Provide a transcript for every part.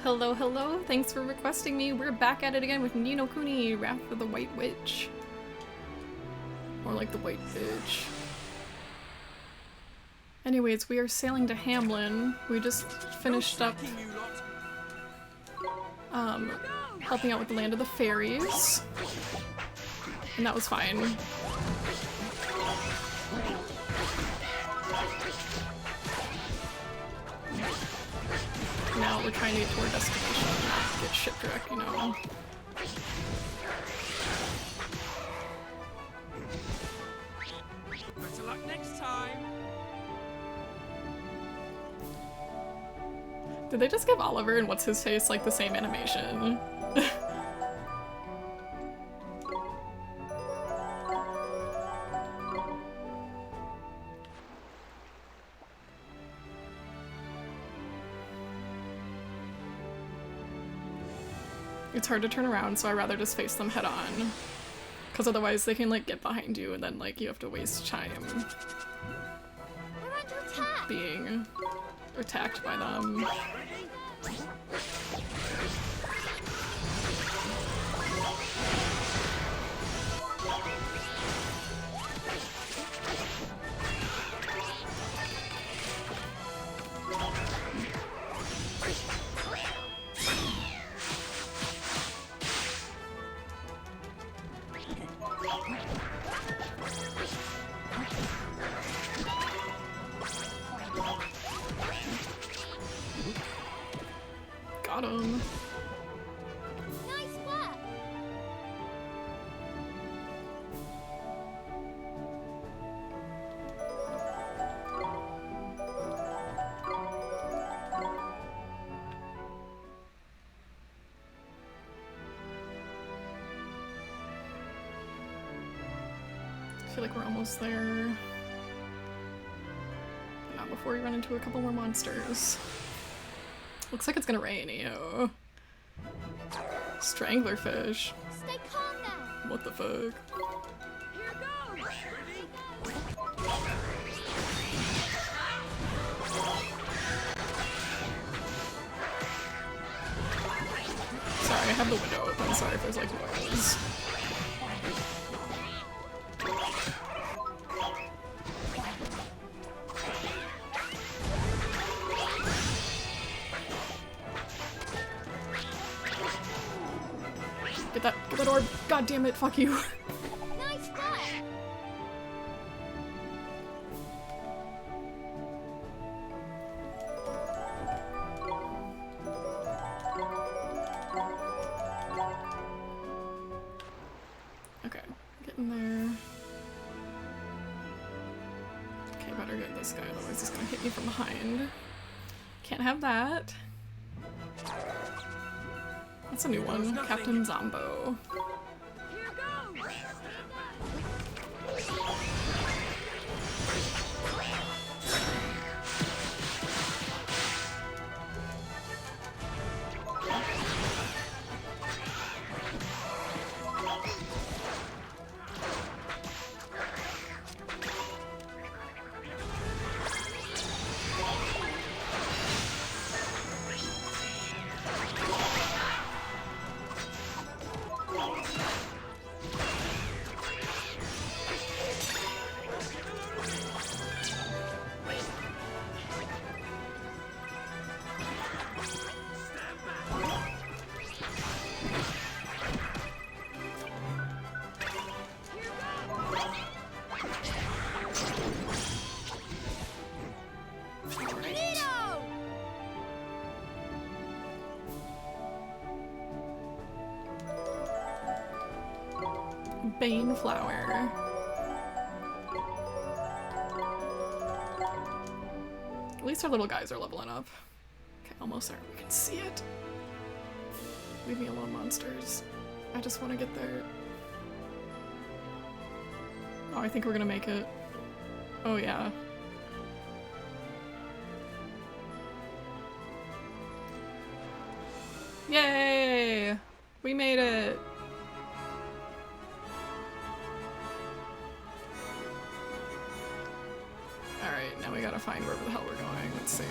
Hello, hello. Thanks for requesting me. We're back at it again with No Kuni, Wrath of the White Witch. More like the White Bitch. Anyways, we are sailing to Hamlin. We just finished up helping out with the Land of the Fairies. And that was fine. Now we're trying to get to our destination, not get shipwrecked, you know. Better luck next time. Did they just give Oliver and what's his face like the same animation? It's hard to turn around, so I rather just face them head on. Because otherwise they can like get behind you and then like you have to waste time being attacked by them. Got him. Nice work. I feel like we're almost there. But not before we run into a couple more monsters. Looks like it's gonna rain, ew. Stranglerfish. Stay calm now. What the fuck? Here goes. Ready? Sorry, I have the window open. Sorry if there's like noise. Get that orb. God damn it, fuck you. Nice work. Okay, getting there. Okay, better get this guy, otherwise he's gonna hit me from behind. Can't have that. That's a new one, Captain Zombo. Here goes. Bane flower. At least our little guys are leveling up. Okay, almost there. We can see it. Leave me alone, monsters. I just want to get there. Oh, I think we're gonna make it. Oh yeah. Yay! We made it! Alright, now we gotta find wherever the hell we're going. Let's see.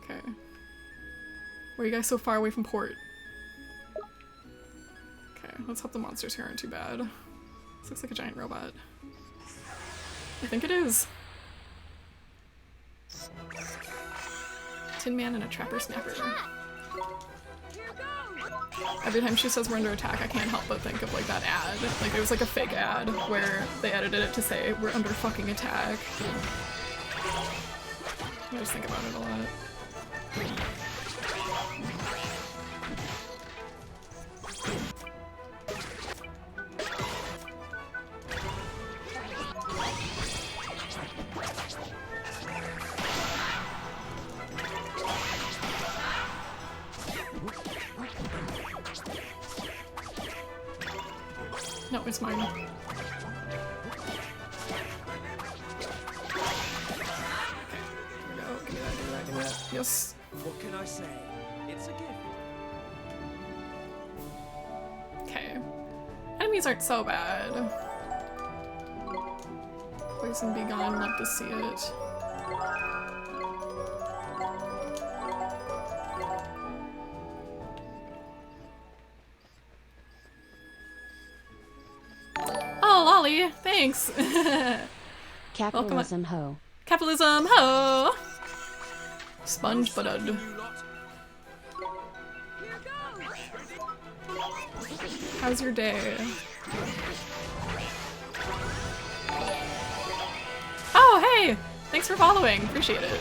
Okay. Why are you guys so far away from port? Okay, let's hope the monsters here aren't too bad. This looks like a giant robot. I think it is. Tin Man and a Trapper Snapper. Every time she says we're under attack, I can't help but think of like that ad. Like it was like a fake ad where they edited it to say we're under fucking attack. I just think about it a lot. No, it's mine. Okay, here we go. Give me that, give me that, give me that. Yes. What can I say? It's a gift. Okay. Enemies aren't so bad. Poison be gone, love to see it. Oh, Lolly, thanks. Capitalism ho. Capitalism ho. Sponge butted. You lot. How's your day? Oh, hey! Thanks for following. Appreciate it.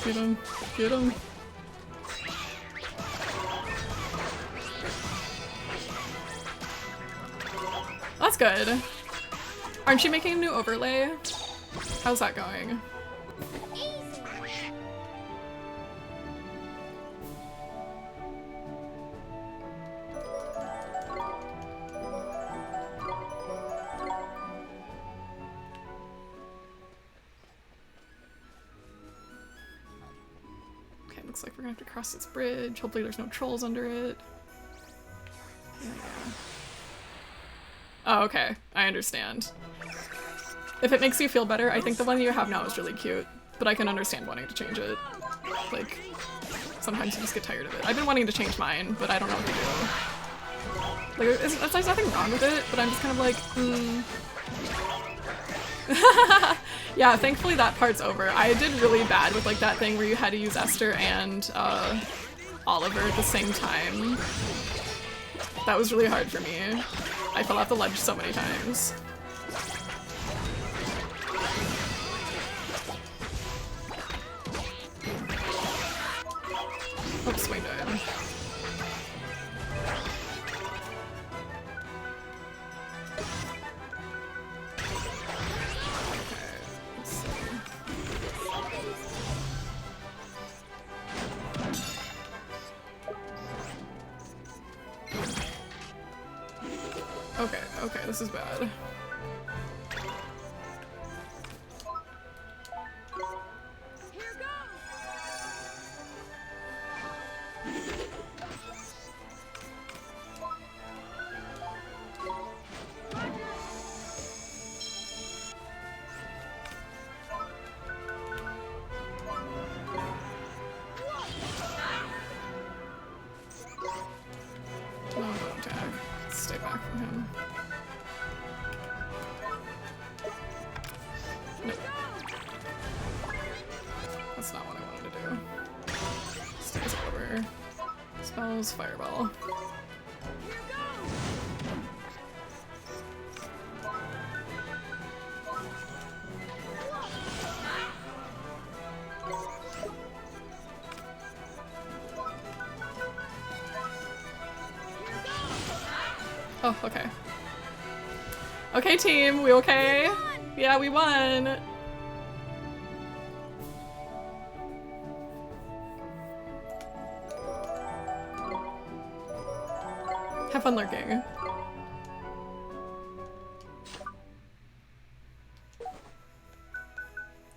Get him. Get him. That's good. Aren't you making a new overlay? How's that going? Okay, looks like we're gonna have to cross this bridge. Hopefully there's no trolls under it. Yeah. Oh, okay. I understand. If it makes you feel better, I think the one you have now is really cute, but I can understand wanting to change it. Like, sometimes you just get tired of it. I've been wanting to change mine, but I don't know what to do. Like, there's nothing wrong with it, but I'm just kind of like, Yeah, thankfully that part's over. I did really bad with like that thing where you had to use Esther and Oliver at the same time. That was really hard for me. I fell off the ledge so many times. Oh, Swain died. Okay, okay, this is bad. No, don't tag. Stay back from him. No. That's not what I wanted to do. Stays over. Spells, fireball. Oh, okay. Okay, team, we okay? Yeah, we won! Have fun lurking.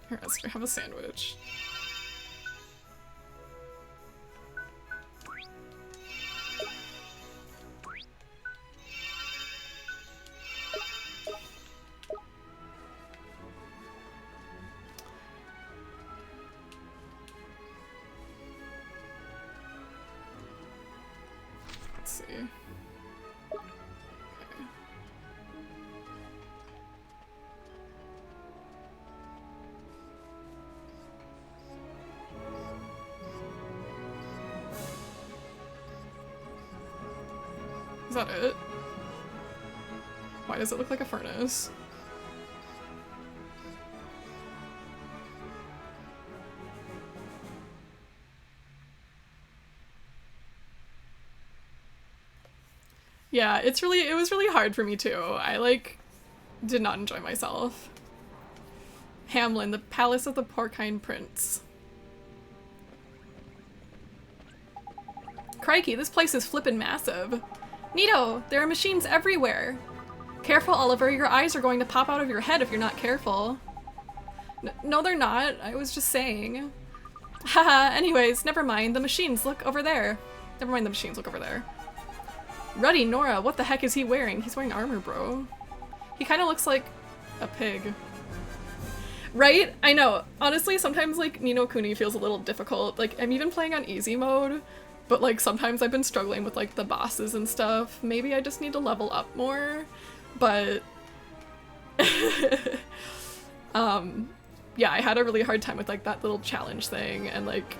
Here, Esther, have a sandwich. that it? Why does it look like a furnace? Yeah, it was really hard for me too. I like did not enjoy myself. Hamlin, the Palace of the Porcine Prince. Crikey, this place is flippin' massive. Neato, there are machines everywhere. Careful, Oliver, your eyes are going to pop out of your head if you're not careful. No, they're not. I was just saying. Haha, anyways, never mind. The machines, look over there. Never mind the machines, look over there. Ruddy, Nora, what the heck is he wearing? He's wearing armor, bro. He kind of looks like a pig. Right? I know. Honestly, sometimes, like, No Kuni feels a little difficult. Like, I'm even playing on easy mode, but, like, sometimes I've been struggling with, like, the bosses and stuff. Maybe I just need to level up more, but... yeah, I had a really hard time with, like, that little challenge thing, and, like,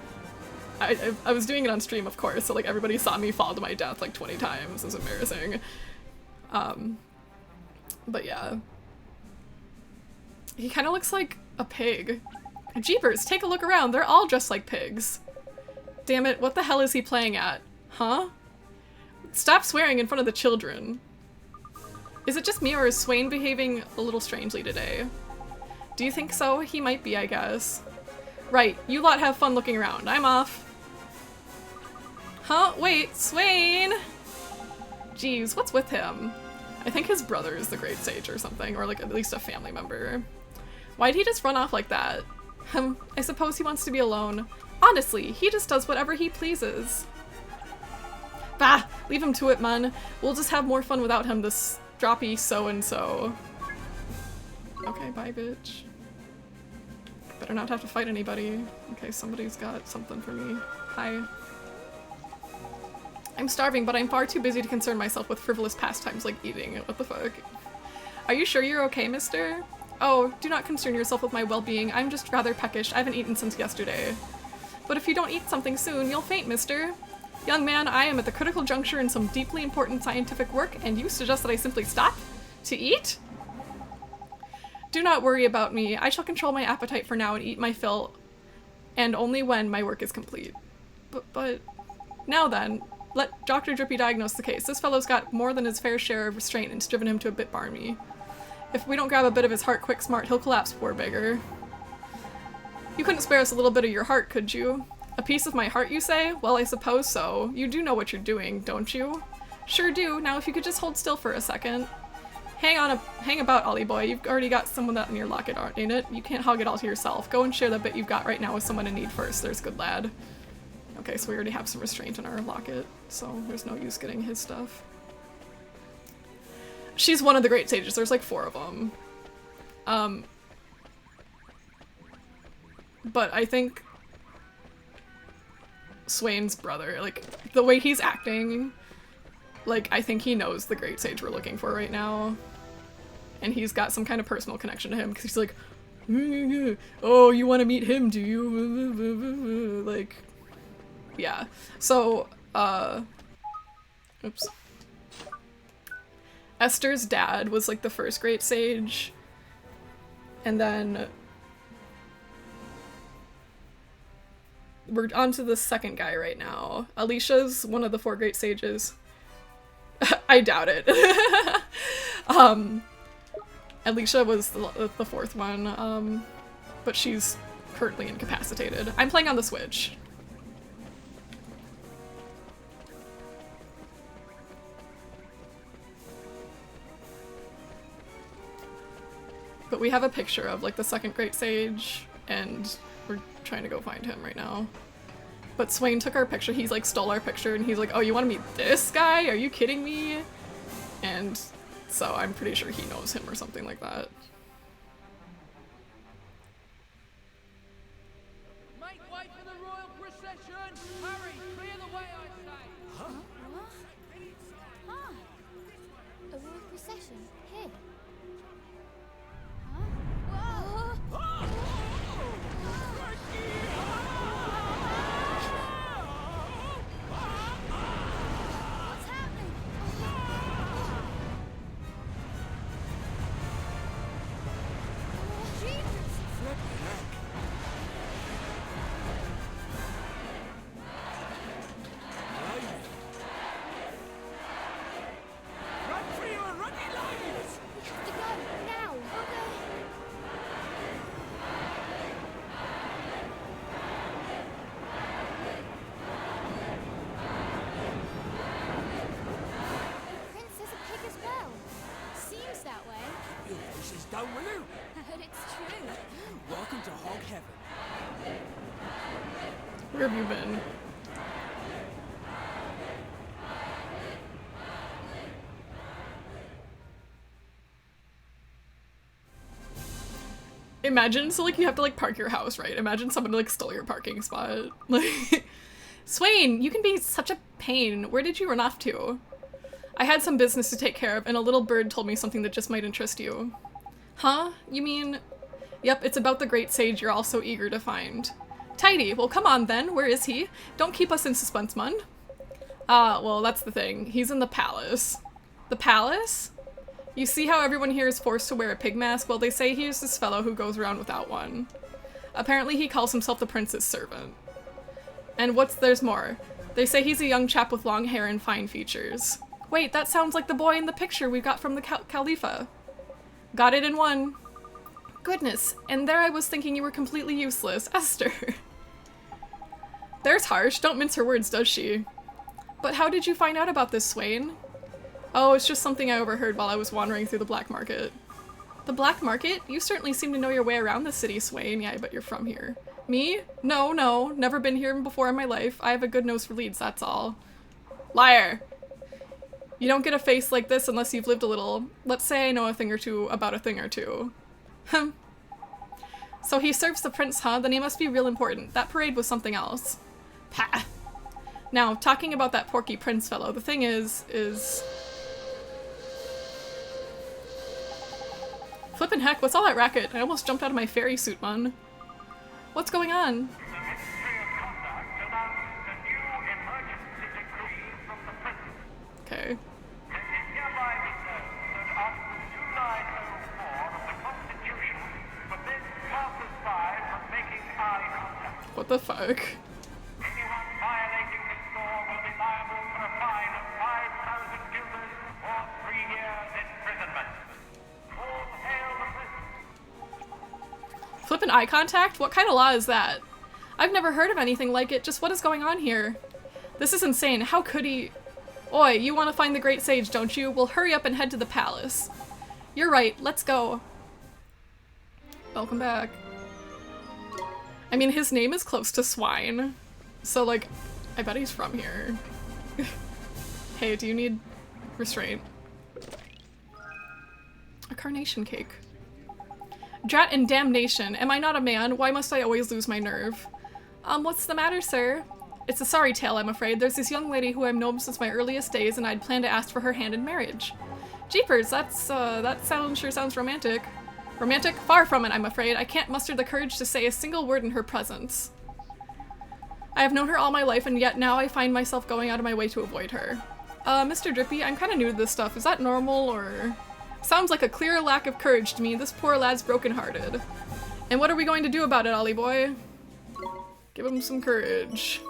I was doing it on stream, of course, so, like, everybody saw me fall to my death, like, 20 times. It was embarrassing. But yeah. He kind of looks like a pig. Jeepers, take a look around. They're all dressed like pigs. Damn it, what the hell is he playing at? Huh? Stop swearing in front of the children. Is it just me, or is Swain behaving a little strangely today? Do you think so? He might be, I guess. Right, you lot have fun looking around. I'm off. Huh? Wait, Swain! Jeez, what's with him? I think his brother is the Great Sage or something, or like at least a family member. Why'd he just run off like that? I suppose he wants to be alone. Honestly, he just does whatever he pleases. Bah, leave him to it, man. We'll just have more fun without him, this stroppy so-and-so. Okay, bye, bitch. Better not have to fight anybody. Okay, somebody's got something for me. Hi. I'm starving, but I'm far too busy to concern myself with frivolous pastimes like eating. What the fuck? Are you sure you're okay, mister? Oh, do not concern yourself with my well-being. I'm just rather peckish. I haven't eaten since yesterday. But if you don't eat something soon, you'll faint, mister. Young man, I am at the critical juncture in some deeply important scientific work, and you suggest that I simply stop to eat? Do not worry about me. I shall control my appetite for now and eat my fill, and only when my work is complete. But now then, let Dr. Drippy diagnose the case. This fellow's got more than his fair share of restraint, and it's driven him to a bit barmy. If we don't grab a bit of his heart quick smart, he'll collapse, poor beggar. You couldn't spare us a little bit of your heart, could you? A piece of my heart, you say? Well, I suppose so. You do know what you're doing, don't you? Sure do. Now if you could just hold still for a second. Hang about, Ollie boy. You've already got someone that in your locket, ain't it? You can't hog it all to yourself. Go and share the bit you've got right now with someone in need first. There's good lad. Okay, so we already have some restraint in our locket, so there's no use getting his stuff. She's one of the Great Sages. There's like 4 of them. But I think Swain's brother, like, the way he's acting, like, I think he knows the Great Sage we're looking for right now. And he's got some kind of personal connection to him, because he's like, oh, you want to meet him, do you? Like, yeah. So, oops. Esther's dad was, like, the first Great Sage, and then we're on to the second guy right now. Alicia's one of the 4 Great Sages. I doubt it. Alicia was the 4th one, but she's currently incapacitated. I'm playing on the Switch. But we have a picture of, like, the second Great Sage, and we're trying to go find him right now. But Swain took our picture, he's like stole our picture, and he's like, oh, you want to meet this guy? Are you kidding me? And so I'm pretty sure he knows him or something like that. Make way for the royal procession! Hurry, clear the way, I say! Huh? Huh? A royal procession? Here? Huh? Whoa! What's happening? don't we? But it's true. Welcome to Hog Heaven. Where have you been? Imagine, so like you have to like park your house, right? Imagine someone like stole your parking spot. Like, Swain, you can be such a pain. Where did you run off to? I had some business to take care of and a little bird told me something that just might interest you. Huh? You mean? Yep, it's about the great sage you're all so eager to find. Tidy, well come on then, where is he? Don't keep us in suspense, mun. Ah, well that's the thing. He's in the palace. The palace? You see how everyone here is forced to wear a pig mask? Well, they say he is this fellow who goes around without one. Apparently he calls himself the prince's servant. And there's more. They say he's a young chap with long hair and fine features. Wait, that sounds like the boy in the picture we got from the Khalifa. Got it in one. Goodness, and there I was thinking you were completely useless. Esther. There's harsh. Don't mince her words, does she? But how did you find out about this, Swain? Oh, it's just something I overheard while I was wandering through the black market. The black market? You certainly seem to know your way around the city, Swain. Yeah, I bet you're from here. Me? No, never been here before in my life. I have a good nose for leads, that's all. Liar! You don't get a face like this unless you've lived a little. Let's say I know a thing or two about a thing or two. So he serves the prince, huh? Then he must be real important. That parade was something else. Pah! Now, talking about that porky prince fellow, the thing is... Flippin' heck, what's all that racket? I almost jumped out of my fairy suit, man. What's going on? Okay. What the fuck? Anyone violating this law will be liable for a fine of 5,000 guilders or 3 years imprisonment. All hail the prince. Flippin' eye contact? What kind of law is that? I've never heard of anything like it. Just what is going on here? This is insane. How could he... Oi, you want to find the great sage, don't you? Well, hurry up and head to the palace. You're right. Let's go. Welcome back. I mean, his name is close to swine. So, like, I bet he's from here. Hey, do you need restraint? A carnation cake. Drat and damnation. Am I not a man? Why must I always lose my nerve? What's the matter, sir? It's a sorry tale, I'm afraid. There's this young lady who I've known since my earliest days, and I'd planned to ask for her hand in marriage. Jeepers, that sure sounds romantic. Romantic? Far from it, I'm afraid. I can't muster the courage to say a single word in her presence. I have known her all my life, and yet now I find myself going out of my way to avoid her. Mr. Drippy, I'm kinda new to this stuff. Is that normal, or...? Sounds like a clear lack of courage to me. This poor lad's broken-hearted. And what are we going to do about it, Ollie boy? Give him some courage.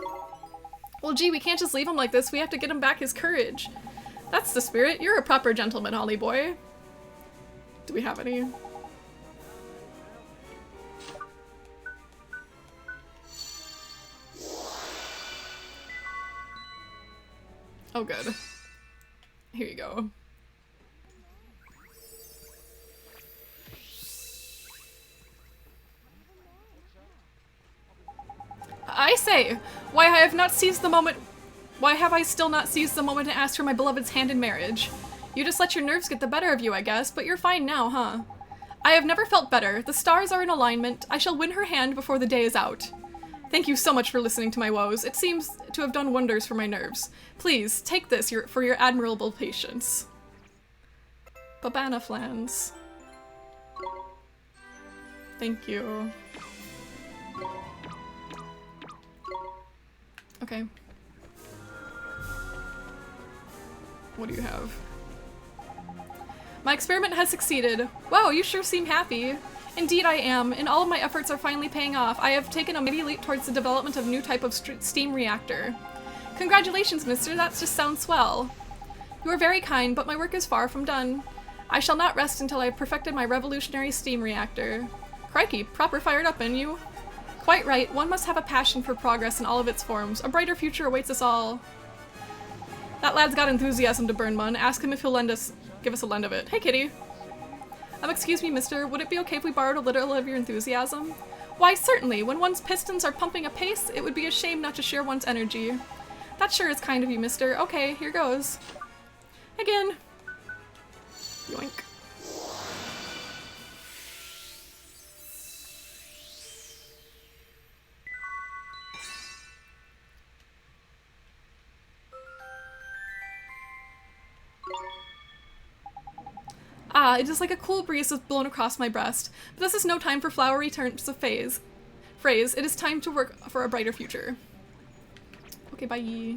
Well, gee, we can't just leave him like this. We have to get him back his courage. That's the spirit. You're a proper gentleman, Ollie boy. Do we have any? Oh, good. Here you go. I say, why have I still not seized the moment to ask for my beloved's hand in marriage? You just let your nerves get the better of you, I guess, but you're fine now, huh? I have never felt better. The stars are in alignment. I shall win her hand before the day is out. Thank you so much for listening to my woes. It seems to have done wonders for my nerves. Please, take this for your admirable patience. Babana flans. Thank you. Okay. What do you have? My experiment has succeeded. Wow, you sure seem happy. Indeed I am, and all of my efforts are finally paying off. I have taken a mighty leap towards the development of a new type of steam reactor. Congratulations, mister, that just sounds swell. You are very kind, but my work is far from done. I shall not rest until I have perfected my revolutionary steam reactor. Crikey, proper fired up, ain't you? Quite right, one must have a passion for progress in all of its forms. A brighter future awaits us all. That lad's got enthusiasm to burn, mun. Ask him if he'll give us a lend of it. Hey, kitty. Excuse me, mister, would it be okay if we borrowed a little of your enthusiasm? Why, certainly. When one's pistons are pumping apace, it would be a shame not to share one's energy. That sure is kind of you, mister. Okay, here goes. Again. Yoink. Ah, it is like a cool breeze has blown across my breast. But this is no time for flowery turns of phrase. It is time to work for a brighter future. Okay, bye.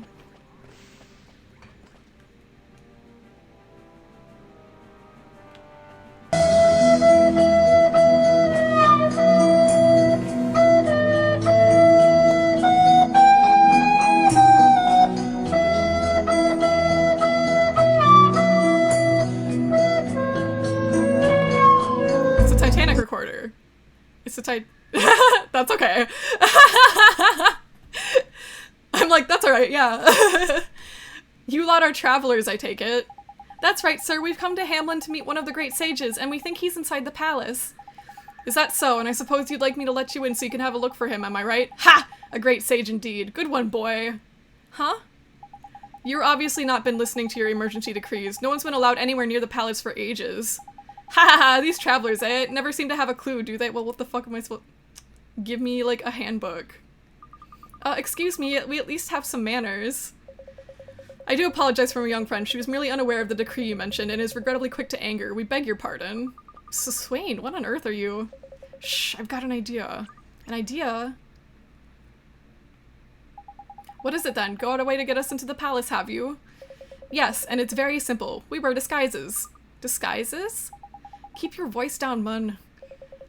Recorder. It's a that's okay. I'm like, that's alright, yeah. You lot are travelers, I take it. That's right, sir. We've come to Hamlin to meet one of the great sages, and we think he's inside the palace. Is that so? And I suppose you'd like me to let you in so you can have a look for him, am I right? Ha! A great sage indeed. Good one, boy. Huh? You've obviously not been listening to your emergency decrees. No one's been allowed anywhere near the palace for ages. Ha ha ha, these travelers, eh? Never seem to have a clue, do they? Well, what the fuck am I supposed— Give me, like, a handbook. Excuse me, we at least have some manners. I do apologize for my young friend. She was merely unaware of the decree you mentioned and is regrettably quick to anger. We beg your pardon. So, Swain, what on earth are you? Shh, I've got an idea. An idea? What is it then? Go out a way to get us into the palace, have you? Yes, and it's very simple. We wear disguises. Disguises? Keep your voice down, Mun.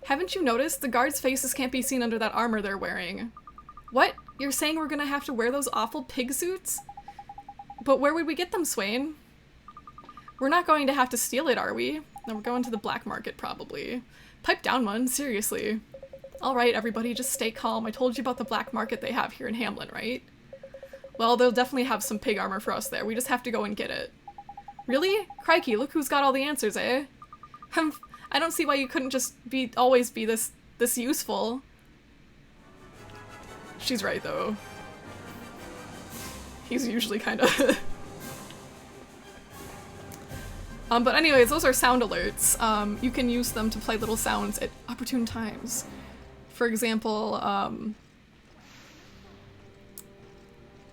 Haven't you noticed? The guards' faces can't be seen under that armor they're wearing. What? You're saying we're gonna have to wear those awful pig suits? But where would we get them, Swain? We're not going to have to steal it, are we? No, we're going to the black market, probably. Pipe down, Mun, seriously. Alright, everybody, just stay calm. I told you about the black market they have here in Hamlin, right? Well, they'll definitely have some pig armor for us there. We just have to go and get it. Really? Crikey, look who's got all the answers, eh? I don't see why you couldn't just always be this useful. She's right, though. He's usually kind of but anyways, those are sound alerts. You can use them to play little sounds at opportune times. For example,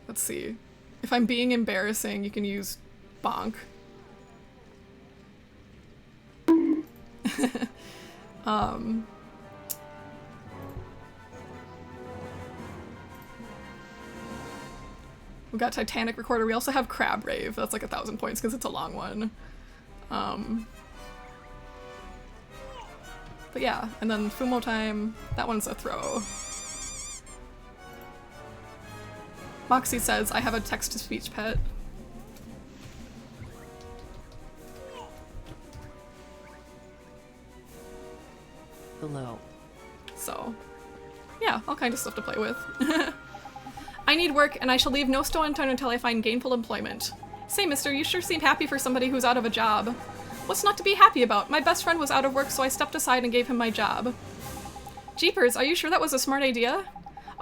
let's see. If I'm being embarrassing, you can use bonk. We got Titanic Recorder. We also have Crab Rave. That's like 1,000 points because it's a long one. But yeah, and then Fumo Time. That one's a throw. Moxie says, I have a text-to-speech pet. Hello. So, yeah, all kinds of stuff to play with. I need work, and I shall leave no stone unturned until I find gainful employment. Say, mister, you sure seem happy for somebody who's out of a job. What's not to be happy about? My best friend was out of work, so I stepped aside and gave him my job. Jeepers, are you sure that was a smart idea?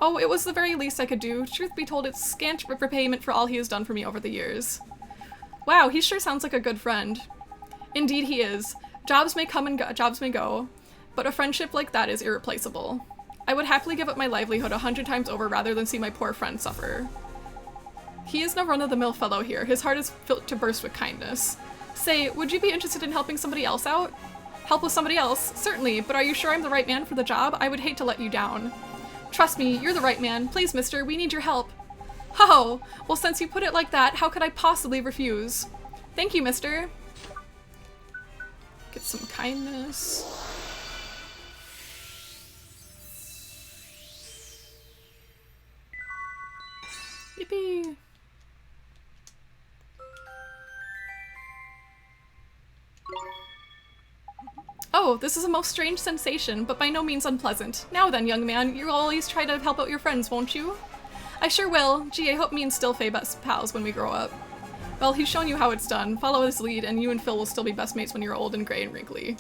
Oh, it was the very least I could do. Truth be told, it's scant repayment for all he has done for me over the years. Wow, he sure sounds like a good friend. Indeed he is. Jobs may come and jobs may go, but a friendship like that is irreplaceable. I would happily give up my livelihood 100 times over rather than see my poor friend suffer. He is no run-of-the-mill fellow here. His heart is filled to burst with kindness. Say, would you be interested in helping somebody else out? Help with somebody else? Certainly, but are you sure I'm the right man for the job? I would hate to let you down. Trust me, you're the right man. Please, mister, we need your help. Oh, well, since you put it like that, how could I possibly refuse? Thank you, mister. Get some kindness. Yippee! Oh, this is a most strange sensation, but by no means unpleasant. Now then, young man, you'll always try to help out your friends, won't you? I sure will. Gee, I hope me and Still Faye best pals when we grow up. Well, he's shown you how it's done. Follow his lead, and you and Phil will still be best mates when you're old and gray and wrinkly.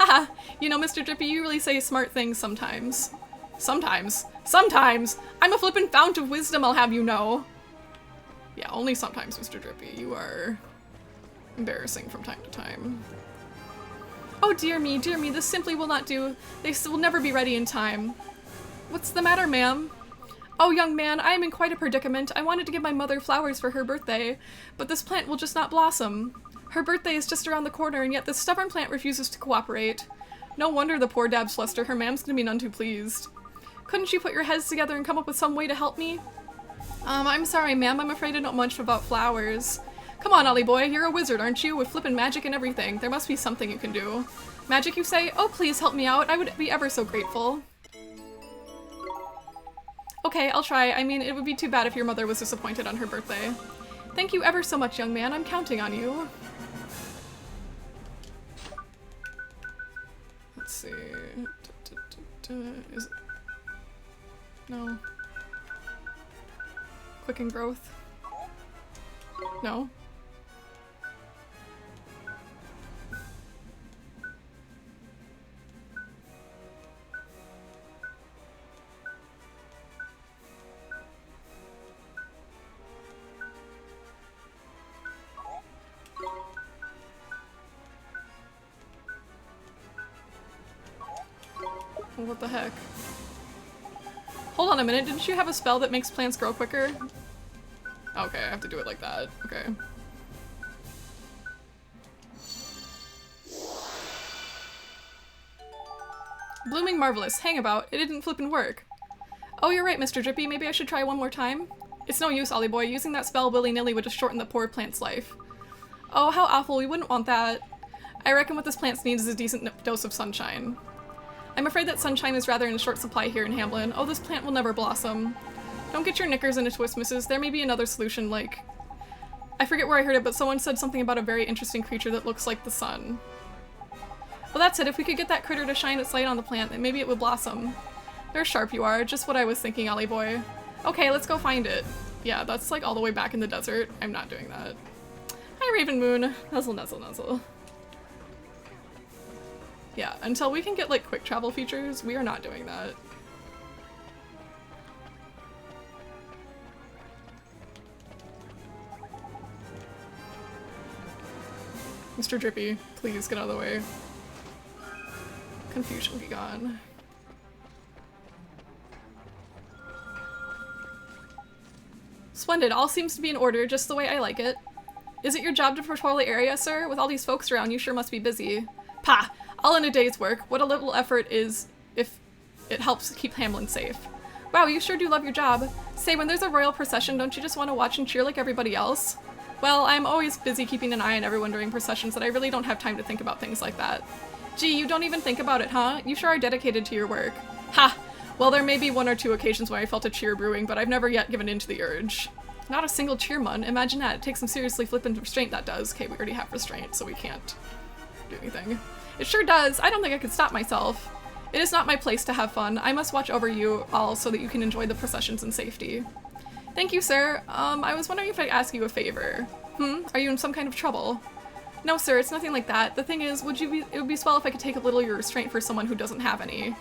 Haha, you know, Mr. Drippy, you really say smart things sometimes. Sometimes. Sometimes! I'm a flippin' fount of wisdom, I'll have you know. Yeah, only sometimes, Mr. Drippy. You are embarrassing from time to time. Oh dear me, this simply will not do. They will never be ready in time. What's the matter, ma'am? Oh, young man, I am in quite a predicament. I wanted to give my mother flowers for her birthday, but this plant will just not blossom. Her birthday is just around the corner, and yet this stubborn plant refuses to cooperate. No wonder the poor dabs fluster. Her ma'am's gonna be none too pleased. Couldn't you put your heads together and come up with some way to help me? I'm sorry, ma'am. I'm afraid I don't know much about flowers. Come on, Ollie boy. You're a wizard, aren't you? With flippin' magic and everything. There must be something you can do. Magic, you say? Oh, please help me out. I would be ever so grateful. Okay, I'll try. I mean, it would be too bad if your mother was disappointed on her birthday. Thank you ever so much, young man. I'm counting on you. Let's see. Is it... No. Quicken growth? No. What the heck? Hold on a minute, didn't you have a spell that makes plants grow quicker? Okay, I have to do it like that. Okay. Blooming Marvelous. Hang about. It didn't flippin' work. Oh, you're right, Mr. Drippy. Maybe I should try one more time? It's no use, Ollie boy. Using that spell willy-nilly would just shorten the poor plant's life. Oh, how awful. We wouldn't want that. I reckon what this plant needs is a decent dose of sunshine. I'm afraid that sunshine is rather in short supply here in Hamlin. Oh, this plant will never blossom. Don't get your knickers in a twist, missus. There may be another solution, like... I forget where I heard it, but someone said something about a very interesting creature that looks like the sun. Well, that's it. If we could get that critter to shine its light on the plant, then maybe it would blossom. Very sharp you are. Just what I was thinking, Ollie boy. Okay, let's go find it. Yeah, that's like all the way back in the desert. I'm not doing that. Hi, Raven Moon. Nuzzle, nuzzle, nuzzle. Yeah, until we can get like quick travel features, we are not doing that. Mr. Drippy, please get out of the way. Confusion be gone. Splendid, all seems to be in order, just the way I like it. Is it your job to patrol the area, sir? With all these folks around, you sure must be busy. Pah! All in a day's work. What a little effort is if it helps keep Hamlin safe. Wow, you sure do love your job. Say, when there's a royal procession, don't you just want to watch and cheer like everybody else? Well, I'm always busy keeping an eye on everyone during processions that I really don't have time to think about things like that. Gee, you don't even think about it, huh? You sure are dedicated to your work. Ha! Well, there may be one or two occasions where I felt a cheer brewing, but I've never yet given in to the urge. Not a single cheer, mun. Imagine that. It takes some seriously flippant restraint, that does. Okay, we already have restraint, so we can't do anything. It sure does. I don't think I could stop myself. It is not my place to have fun. I must watch over you all so that you can enjoy the processions in safety. Thank you, sir. I was wondering if I could ask you a favor. Are you in some kind of trouble? No, sir, it's nothing like that. The thing is, it would be swell if I could take a little of your restraint for someone who doesn't have any.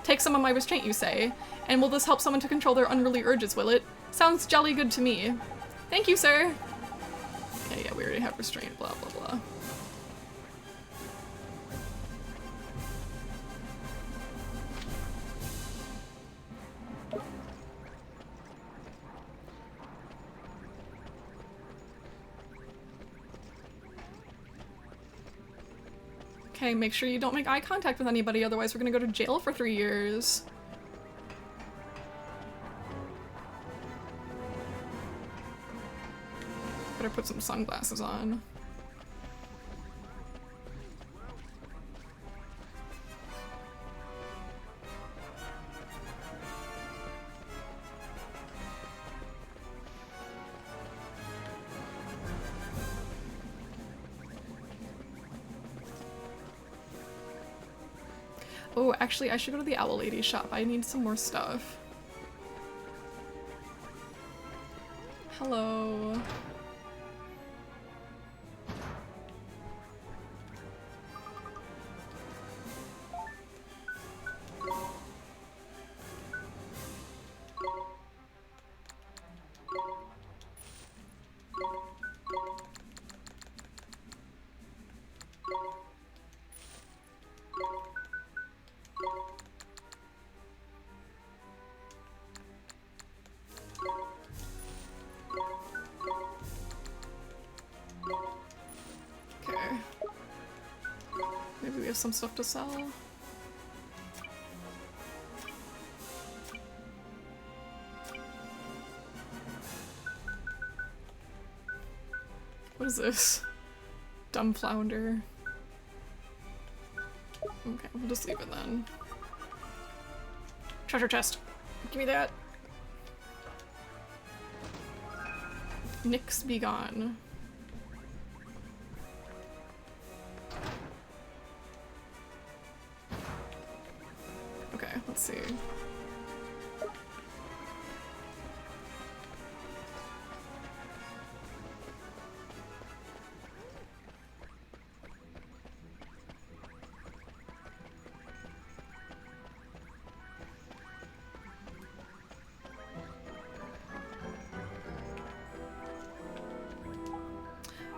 Take some of my restraint, you say? And will this help someone to control their unruly urges, will it? Sounds jolly good to me. Thank you, sir. Yeah, we already have restraint, blah, blah, blah. Okay, make sure you don't make eye contact with anybody, otherwise we're gonna go to jail for 3 years. Better put some sunglasses on. Oh, actually, I should go to the Owl Lady shop. I need some more stuff. Hello. There's some stuff to sell. What is this? Dumb flounder. Okay, we'll just leave it then. Treasure chest. Give me that. Nix be gone. Okay, let's see.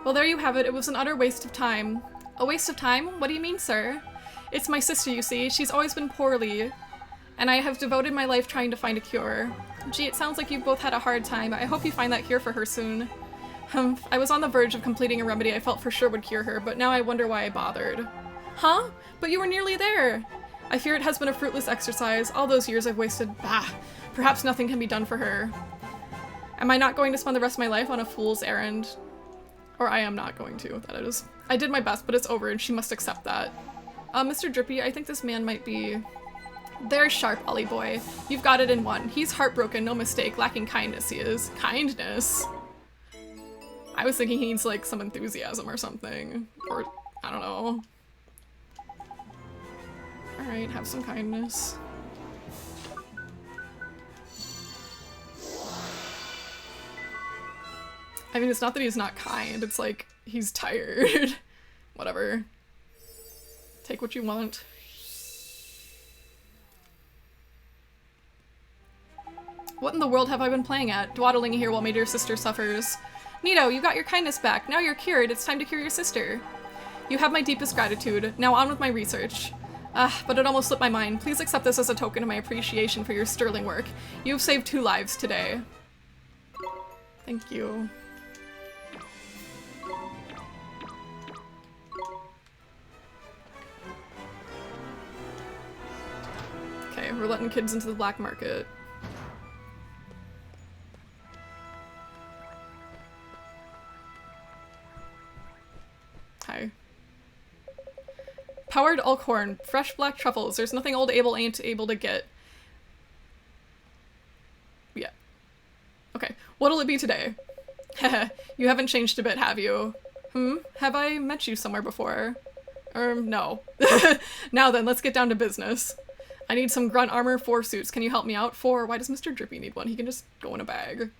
Well, there you have it. It was an utter waste of time. A waste of time? What do you mean, sir? It's my sister, you see. She's always been poorly, and I have devoted my life trying to find a cure. Gee, it sounds like you've both had a hard time. I hope you find that cure for her soon. I was on the verge of completing a remedy I felt for sure would cure her, but now I wonder why I bothered. Huh? But you were nearly there! I fear it has been a fruitless exercise. All those years I've wasted. Bah! Perhaps nothing can be done for her. Am I not going to spend the rest of my life on a fool's errand? Or I am not going to, that is. I did my best, but it's over, and she must accept that. Mr. Drippy, I think this man might be... There's sharp, Ollie boy. You've got it in one. He's heartbroken, no mistake. Lacking kindness, he is. Kindness? I was thinking he needs, like, some enthusiasm or something. Or, I don't know. Alright, have some kindness. I mean, it's not that he's not kind, it's like, he's tired. Whatever. Take what you want. What in the world have I been playing at? Dawdling here while my dear sister suffers. Nito, you got your kindness back. Now you're cured. It's time to cure your sister. You have my deepest gratitude. Now on with my research. But it almost slipped my mind. Please accept this as a token of my appreciation for your sterling work. You've saved 2 lives today. Thank you. Okay, we're letting kids into the black market. Hi. Powered Elkhorn. Fresh black truffles. There's nothing old Abel ain't able to get. Yeah. Okay. What'll it be today? Heh. You haven't changed a bit, have you? Have I met you somewhere before? No. Now then, let's get down to business. I need some grunt armor, 4 suits. Can you help me out? 4? Why does Mr. Drippy need one? He can just go in a bag.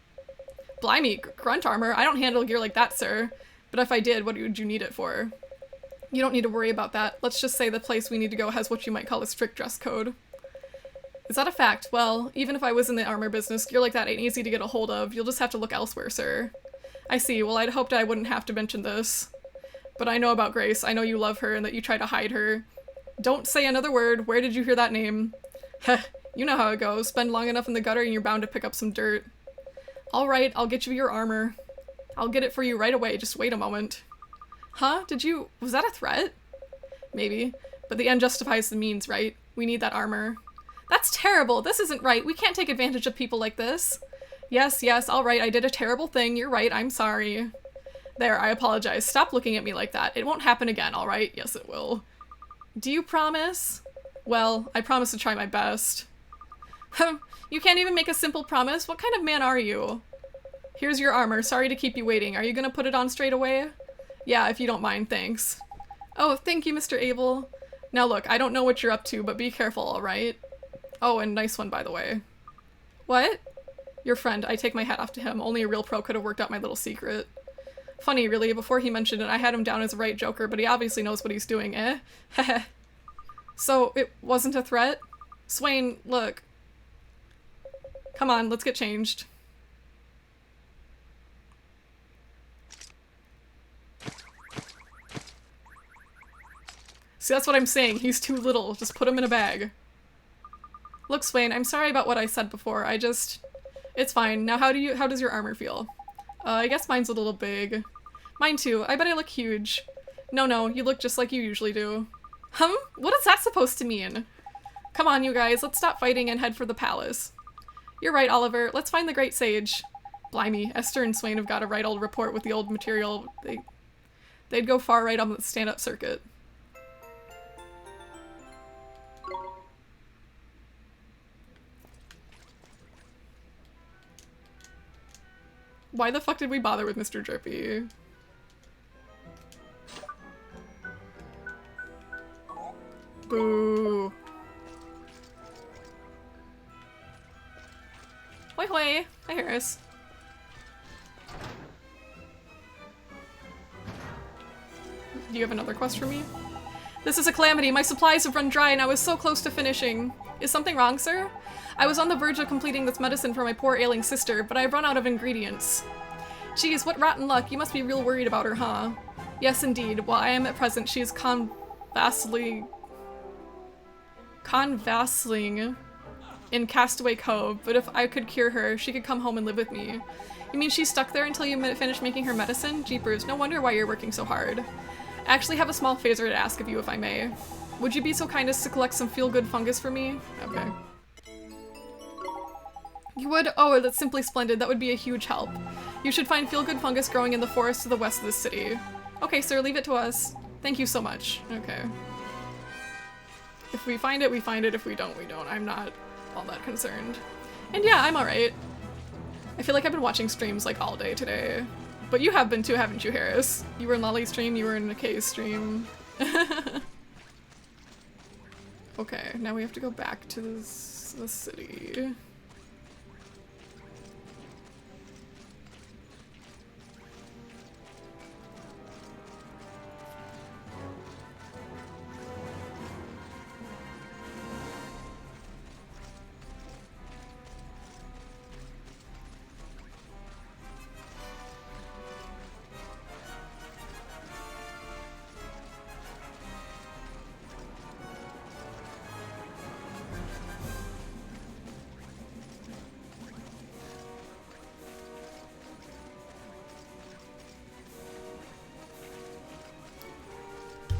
Blimey, grunt armor? I don't handle gear like that, sir. But if I did, what would you need it for? You don't need to worry about that. Let's just say the place we need to go has what you might call a strict dress code. Is that a fact? Well, even if I was in the armor business, gear like that ain't easy to get a hold of. You'll just have to look elsewhere, sir. I see. Well, I'd hoped I wouldn't have to mention this. But I know about Grace. I know you love her and that you try to hide her. Don't say another word. Where did you hear that name? Heh, you know how it goes. Spend long enough in the gutter and you're bound to pick up some dirt. Alright, I'll get you your armor. I'll get it for you right away. Just wait a moment. Huh? Was that a threat? Maybe. But the end justifies the means, right? We need that armor. That's terrible. This isn't right. We can't take advantage of people like this. Yes, alright. I did a terrible thing. You're right. I'm sorry. There, I apologize. Stop looking at me like that. It won't happen again, alright? Yes, it will. Do you promise? Well, I promise to try my best. You can't even make a simple promise? What kind of man are you? Here's your armor. Sorry to keep you waiting. Are you gonna put it on straight away? Yeah, if you don't mind, thanks. Oh, thank you, Mr. Abel. Now look, I don't know what you're up to, but be careful, alright? Oh, and nice one, by the way. What? Your friend. I take my hat off to him. Only a real pro could have worked out my little secret. Funny, really. Before he mentioned it, I had him down as a right joker, but he obviously knows what he's doing, eh? Heh. So, it wasn't a threat? Swain, look. Come on, let's get changed. See, that's what I'm saying. He's too little. Just put him in a bag. Look, Swain, I'm sorry about what I said before. It's fine. Now how does your armor feel? I guess mine's a little big. Mine too. I bet I look huge. No, you look just like you usually do. What is that supposed to mean? Come on, you guys, let's stop fighting and head for the palace. You're right, Oliver. Let's find the Great Sage. Blimey, Esther and Swain have got a right old report with the old material. They'd go far right on the stand-up circuit. Why the fuck did we bother with Mr. Drippy? Boo. Hoi hoi! Hi, Harris. Do you have another quest for me? This is a calamity. My supplies have run dry and I was so close to finishing. Is something wrong, sir? I was on the verge of completing this medicine for my poor ailing sister, but I've run out of ingredients. Geez, what rotten luck. You must be real worried about her, huh? Yes, indeed. While I am at present, she is convalescing in Castaway Cove, but if I could cure her, she could come home and live with me. You mean she's stuck there until you finish making her medicine? Jeepers, no wonder why you're working so hard. I actually have a small favor to ask of you, if I may. Would you be so kind as to collect some feel-good fungus for me? Okay. You would? Oh, that's simply splendid. That would be a huge help. You should find feel-good fungus growing in the forest to the west of the city. Okay, sir, leave it to us. Thank you so much. Okay. If we find it, we find it. If we don't, we don't. I'm not all that concerned. And yeah, I'm alright. I feel like I've been watching streams like all day today. But you have been too, haven't you, Harris? You were in Lolly's stream, you were in McKay's stream. Okay, now we have to go back to the city.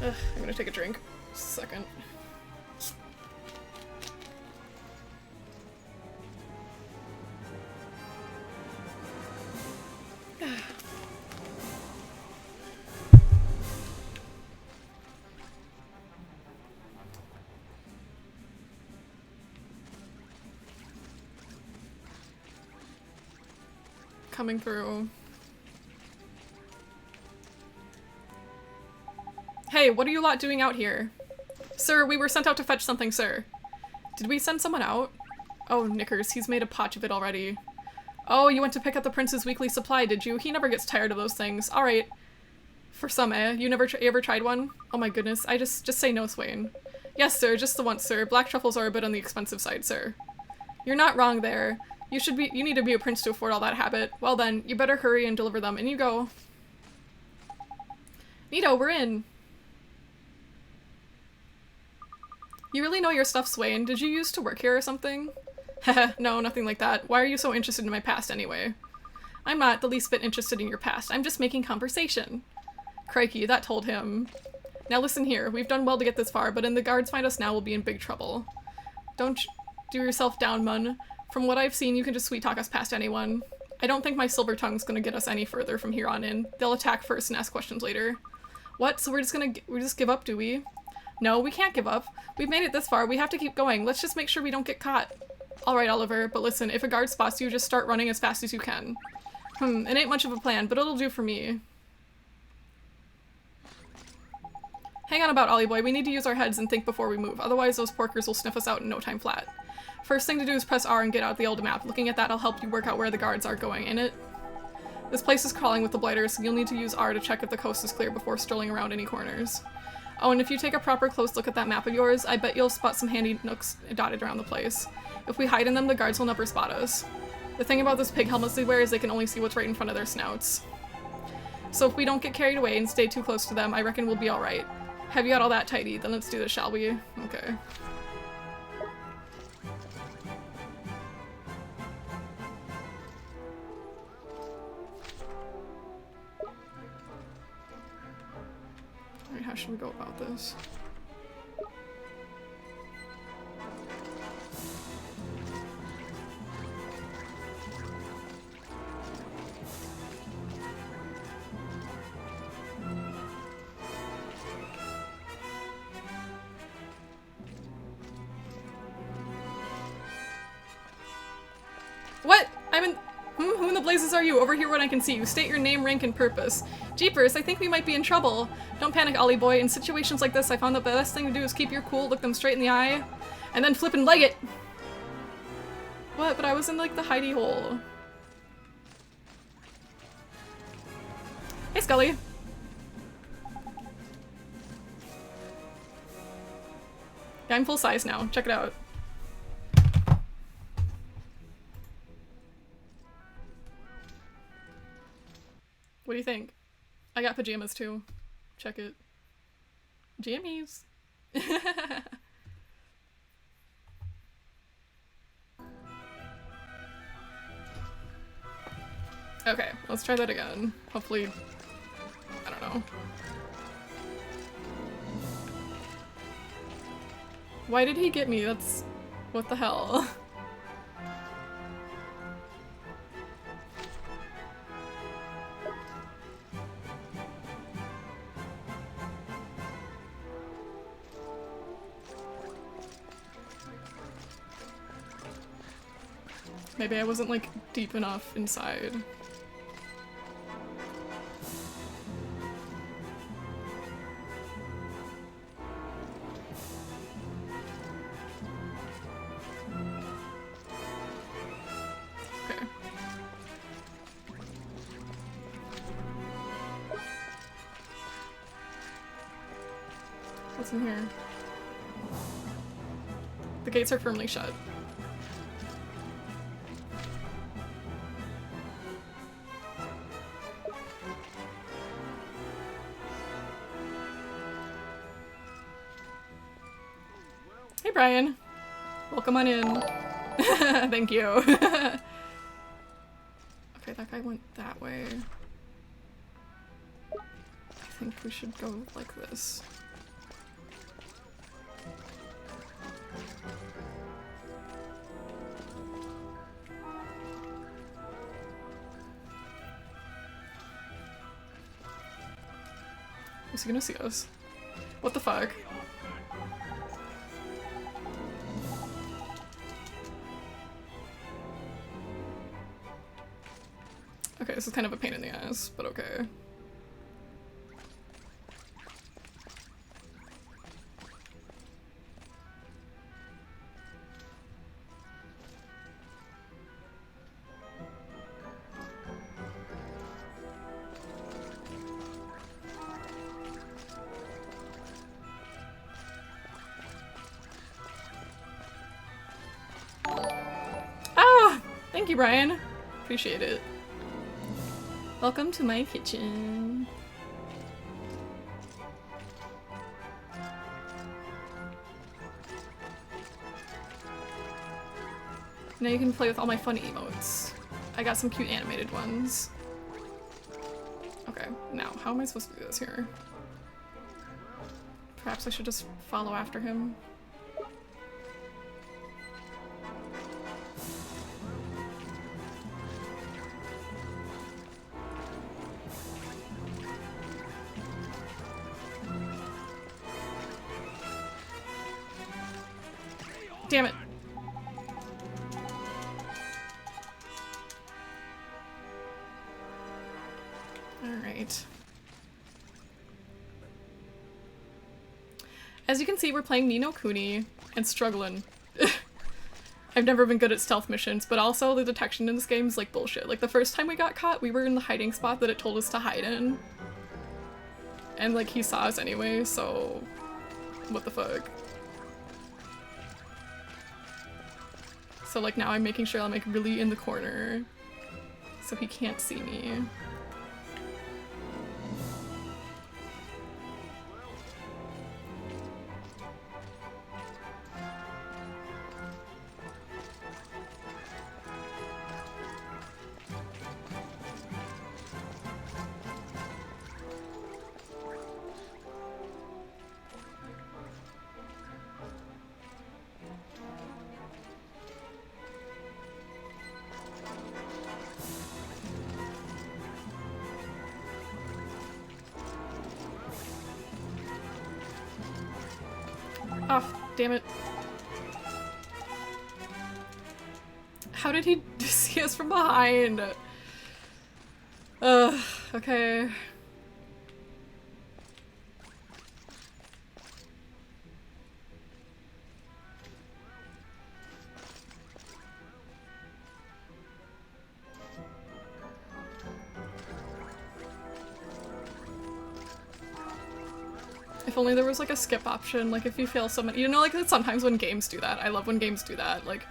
Ugh, I'm gonna take a drink. Just a second. Coming through. Hey, what are you lot doing out here? Sir, we were sent out to fetch something, sir. Did we send someone out? Oh, knickers, he's made a potch of it already. Oh, you went to pick up the prince's weekly supply, did you? He never gets tired of those things. Alright. For some, eh? You never ever tried one? Oh my goodness, just say no, Swain. Yes, sir, just the once, sir. Black truffles are a bit on the expensive side, sir. You're not wrong there. You need to be a prince to afford all that habit. Well then, you better hurry and deliver them, and you go. Nito, we're in. You really know your stuff, Swain. Did you used to work here or something? Heh, no, nothing like that. Why are you so interested in my past anyway? I'm not the least bit interested in your past. I'm just making conversation. Crikey, that told him. Now listen here. We've done well to get this far, but if the guards find us now, we'll be in big trouble. Don't do yourself down, Mun. From what I've seen, you can just sweet-talk us past anyone. I don't think my silver tongue's gonna get us any further from here on in. They'll attack first and ask questions later. What? So we just give up, do we? No, we can't give up. We've made it this far. We have to keep going. Let's just make sure we don't get caught. Alright, Oliver, but listen, if a guard spots you, just start running as fast as you can. It ain't much of a plan, but it'll do for me. Hang on about, Ollie boy. We need to use our heads and think before we move. Otherwise, those porkers will sniff us out in no time flat. First thing to do is press R and get out the old map. Looking at that'll help you work out where the guards are going, ain't it? This place is crawling with the blighters, so you'll need to use R to check if the coast is clear before strolling around any corners. Oh, and if you take a proper close look at that map of yours, I bet you'll spot some handy nooks dotted around the place. If we hide in them, the guards will never spot us. The thing about this pig helmets they wear is they can only see what's right in front of their snouts. So if we don't get carried away and stay too close to them, I reckon we'll be alright. Have you got all that tidy? Then let's do this, shall we? Okay. Alright, how should we go about this? What? I'm in. Who in the blazes are you? Over here when I can see you. State your name, rank, and purpose. Jeepers, I think we might be in trouble. Don't panic, Ollie boy. In situations like this, I found the best thing to do is keep your cool, look them straight in the eye, and then flip and leg it. What? But I was in like the hidey hole. Hey, Scully. Yeah, I'm full size now. Check it out. What do you think? I got pajamas too. Check it. Jammies. Okay, let's try that again. Hopefully, I don't know. Why did he get me? That's... what the hell? Maybe I wasn't like deep enough inside. Okay. What's in here? The gates are firmly shut. Hey Brian, welcome on in. Thank you. Okay, that guy went that way. I think we should go like this. Is he gonna see us? What the fuck? Okay, this is kind of a pain in the ass, but okay. Ah! Thank you, Brian. Appreciate it. Welcome to my kitchen. Now you can play with all my fun emotes. I got some cute animated ones. Okay, now how am I supposed to do this here? Perhaps I should just follow after him. Damn it. Alright. As you can see, we're playing No Kuni and struggling. I've never been good at stealth missions, but also the detection in this game is like bullshit. Like the first time we got caught, we were in the hiding spot that it told us to hide in. And like he saw us anyway, so what the fuck? So like now I'm making sure I'm like really in the corner so he can't see me. Oh, damn it. How did he see us from behind? Ugh, okay. If only there was like a skip option, like if you fail so many, you know, like sometimes when games do that. I love when games do that. Like,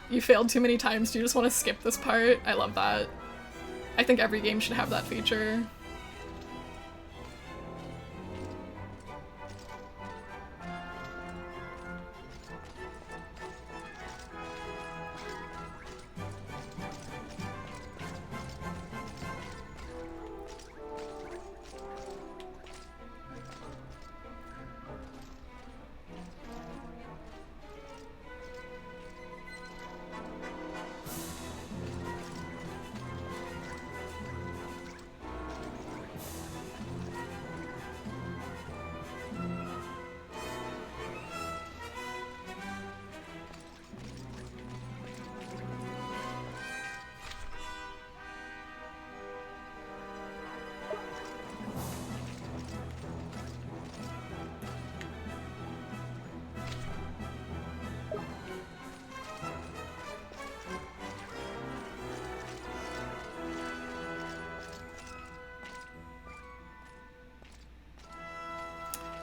you failed too many times, do you just want to skip this part? I love that. I think every game should have that feature.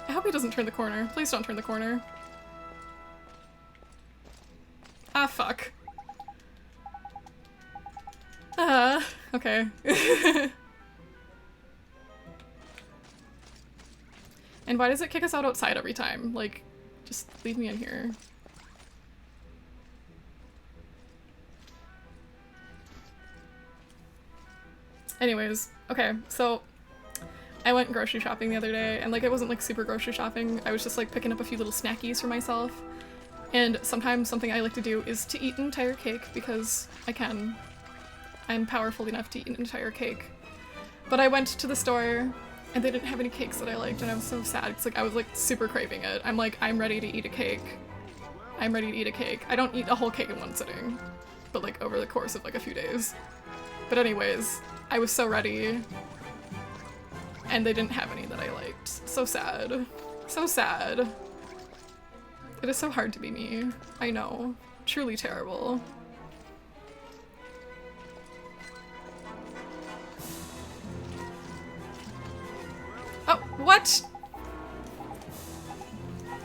I hope he doesn't turn the corner. Please don't turn the corner. Ah, fuck. Okay. And why does it kick us out outside every time? Like, just leave me in here. Anyways, okay, so I went grocery shopping the other day, and like it wasn't like super grocery shopping. I was just like picking up a few little snackies for myself. And sometimes something I like to do is to eat an entire cake because I can. I'm powerful enough to eat an entire cake. But I went to the store and they didn't have any cakes that I liked, and I was so sad. It's like I was like super craving it. I'm like, I'm ready to eat a cake. I'm ready to eat a cake. I don't eat a whole cake in one sitting, but like over the course of like a few days. But anyways, I was so ready. And they didn't have any that I liked. So sad. So sad. It is so hard to be me. I know. Truly terrible. Oh, what?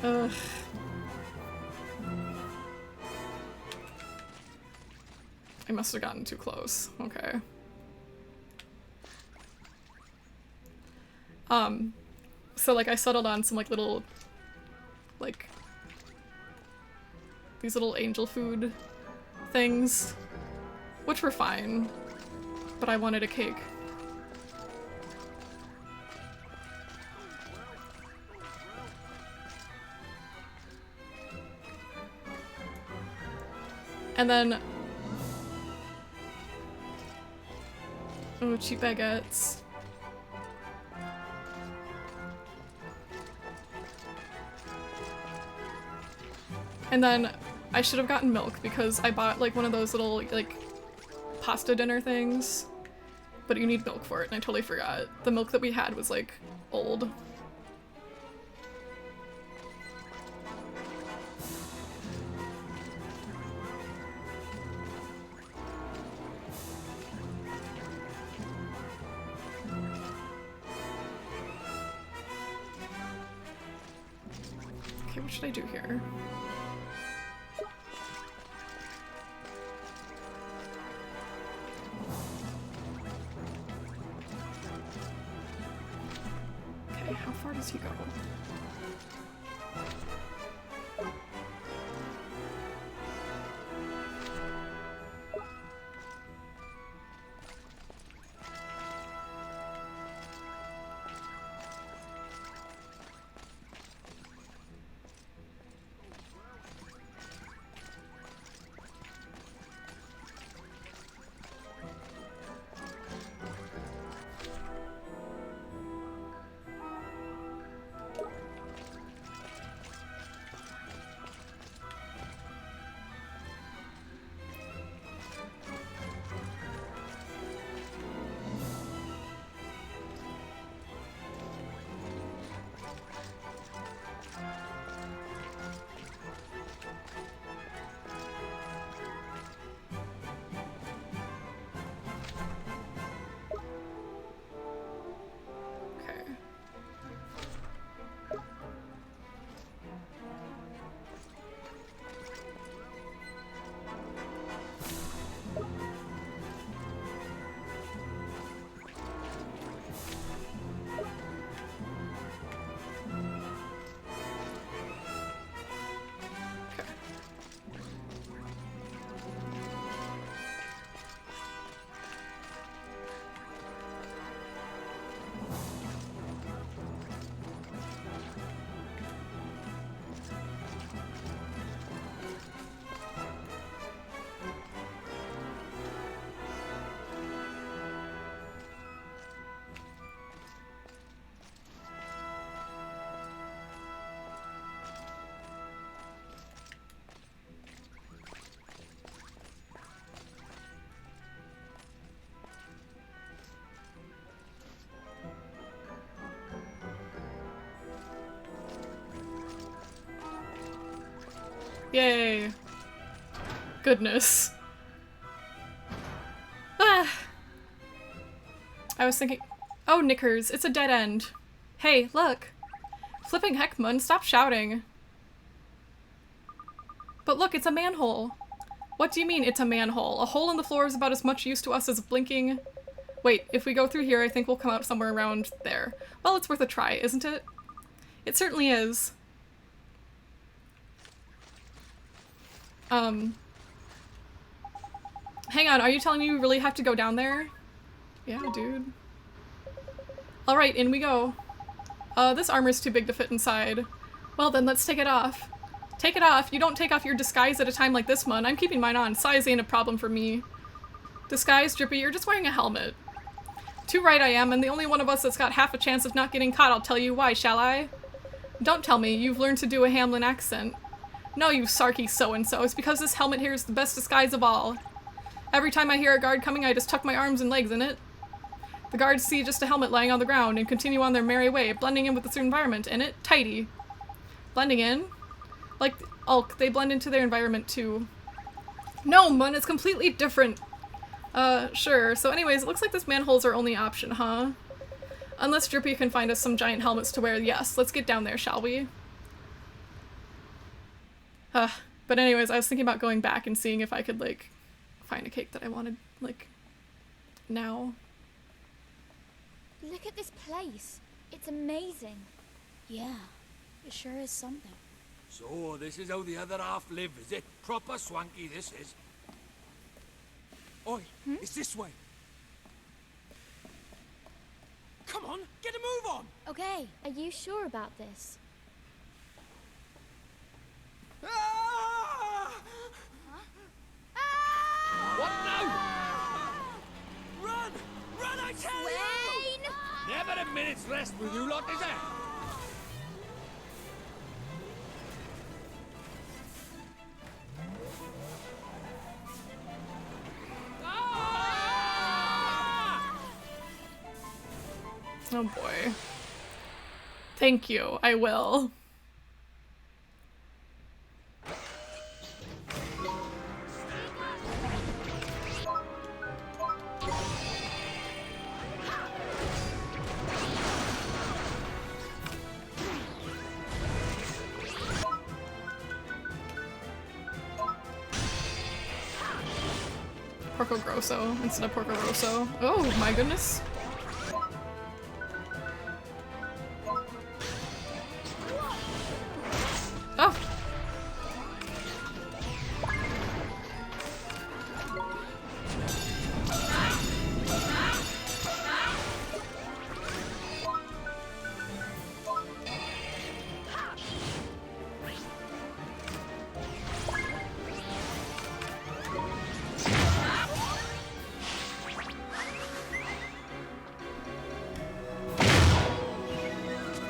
Ugh. I must have gotten too close. Okay. So like I settled on some like little, like, these little angel food things, which were fine, but I wanted a cake. And then, oh, cheap baguettes. And then I should have gotten milk because I bought like one of those little like pasta dinner things, but you need milk for it and I totally forgot. The milk that we had was like old. Okay, what should I do here? How far does he go? Yay. Goodness. Ah. I was thinking, oh, knickers, it's a dead end. Hey, look. Flipping heck, Mun, stop shouting. But look, it's a manhole. What do you mean it's a manhole? A hole in the floor is about as much use to us as blinking. Wait, if we go through here, I think we'll come out somewhere around there. Well, it's worth a try, isn't it? It certainly is. Hang on, are you telling me we really have to go down there? Yeah, dude. Alright, in we go. This armor's too big to fit inside. Well then, let's take it off. Take it off! You don't take off your disguise at a time like this, Mun. I'm keeping mine on. Size ain't a problem for me. Disguise, Drippy, you're just wearing a helmet. Too right I am, and the only one of us that's got half a chance of not getting caught. I'll tell you why, shall I? Don't tell me. You've learned to do a Hamlin accent. No, you sarky so-and-so. It's because this helmet here is the best disguise of all. Every time I hear a guard coming, I just tuck my arms and legs in it. The guards see just a helmet lying on the ground and continue on their merry way, blending in with the environment in it. Tidy. Blending in? Like Ulk, they blend into their environment too. No, Mun, it's completely different. Sure. So anyways, it looks like this manhole's our only option, huh? Unless Drippy can find us some giant helmets to wear, yes. Let's get down there, shall we? But anyways, I was thinking about going back and seeing if I could, like, find a cake that I wanted, like, now. Look at this place. It's amazing. Yeah, it sure is something. So, this is how the other half live, is it? Proper swanky, this is. Oi, it's this way. Come on, get a move on! Okay, are you sure about this? Ah! What now? Run! Run, I tell you! Wayne! Never a minute's rest with you lot, is there? Oh boy. Thank you, I will. Porco Grosso instead of Porco Rosso. Oh my goodness. Oh!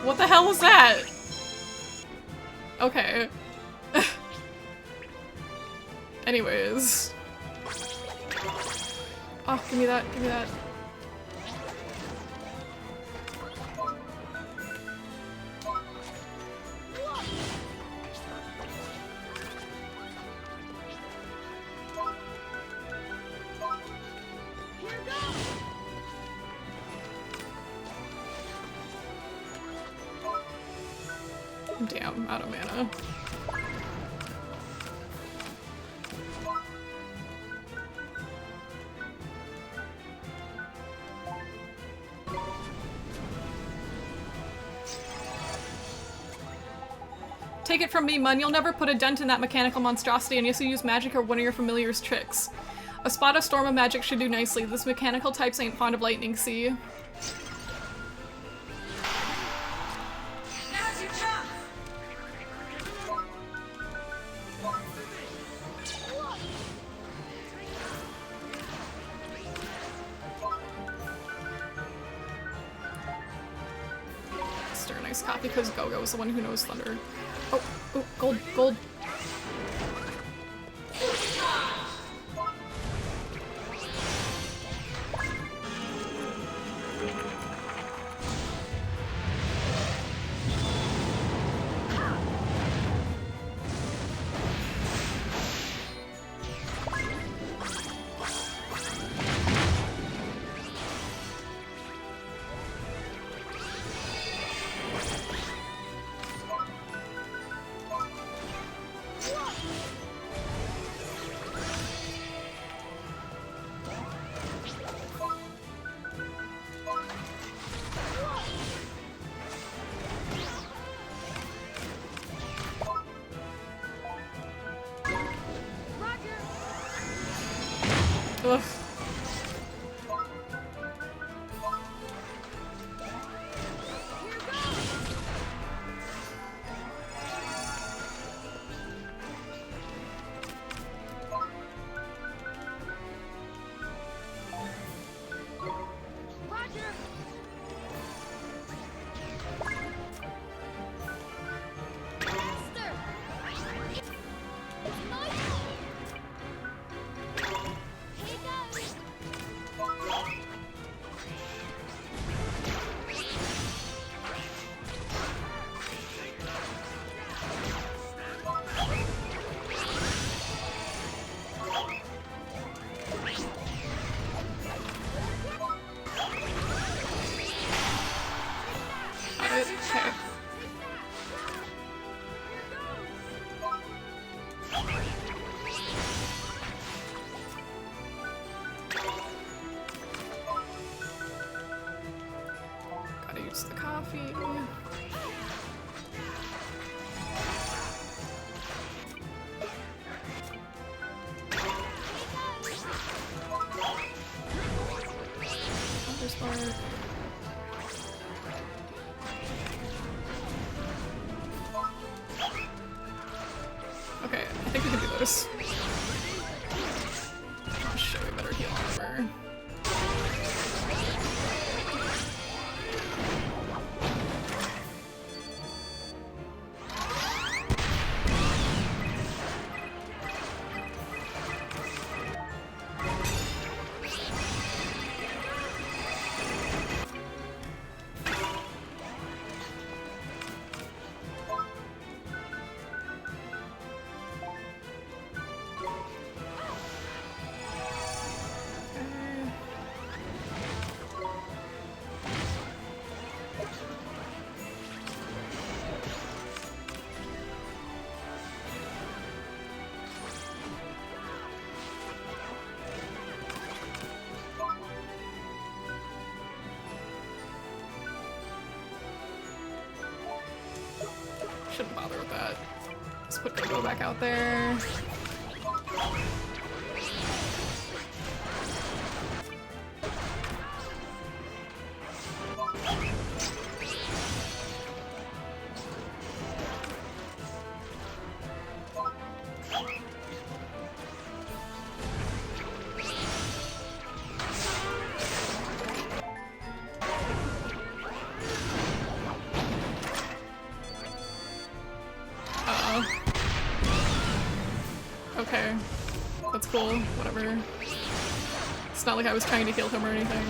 What the hell was that? Okay. Anyways. Oh, give me that, give me that. Damn, out of mana. Take it from me, Mun, you'll never put a dent in that mechanical monstrosity unless you use magic or one of your familiar's tricks. A spot of storm of magic should do nicely. This mechanical types ain't fond of lightning, see? Stir a nice copy because Go-Go is the one who knows thunder. Oh, oh, gold, gold. Ugh. Okay. Gotta use the coffee. Underscore. Okay, I think we can do this. Oh shit, we better heal over. Shouldn't bother with that. Let's put Go back out there. Okay. That's cool. Whatever. It's not like I was trying to heal him or anything.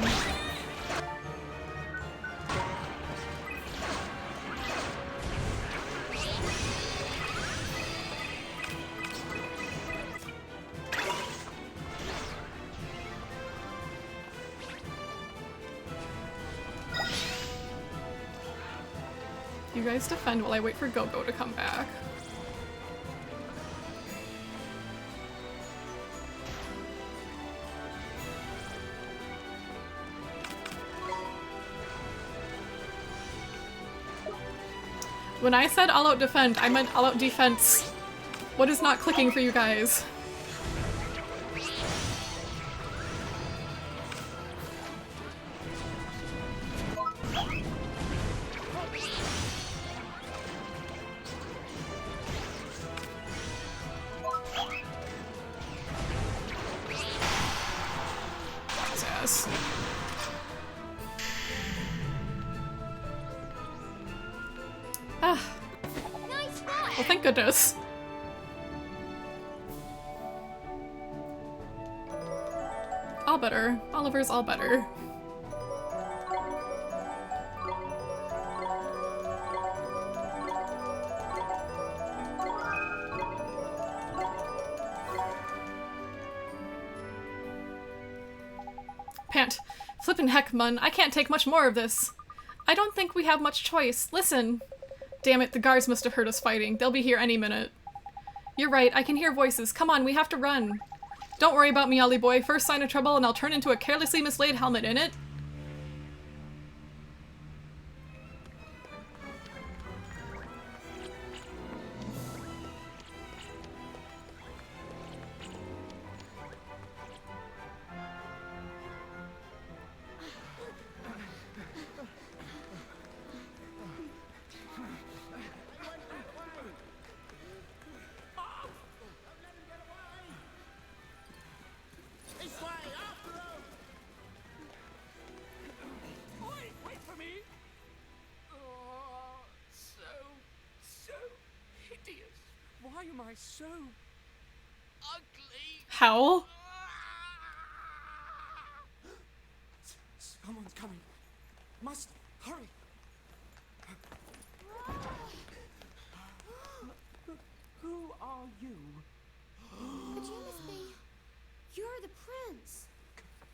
You guys defend while I wait for Go-Go to come back. When I said all-out defend, I meant all-out defense. What is not clicking for you guys? His ass. Ah. Well, thank goodness. All better. Oliver's all better. Pant. Flippin' heck, Mun. I can't take much more of this. I don't think we have much choice. Listen. Damn it, the guards must have heard us fighting. They'll be here any minute. You're right, I can hear voices. Come on, we have to run. Don't worry about me, Ollie boy. First sign of trouble and I'll turn into a carelessly mislaid helmet in it. am I so ugly? How? Someone's coming. Must hurry. Who are you? But you must be... You're the prince.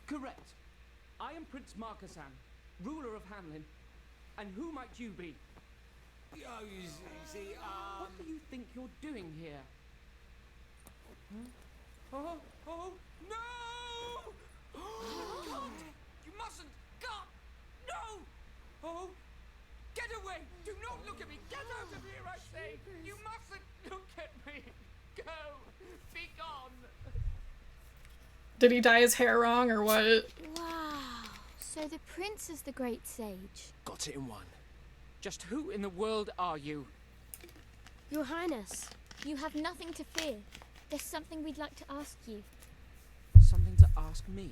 Correct. I am Prince Markasan, ruler of Hamlin. And who might you be? Oh, you see, What do you think you're doing here? Huh? Oh, no! God! You mustn't! God! No! Oh! Get away! Do not look at me! Get out of here, I say! You mustn't look at me! Go! Be gone! Did he dye his hair wrong or what? Wow. So the prince is the great sage. Got it in one. Just who in the world are you? Your Highness, you have nothing to fear. There's something we'd like to ask you. Something to ask me?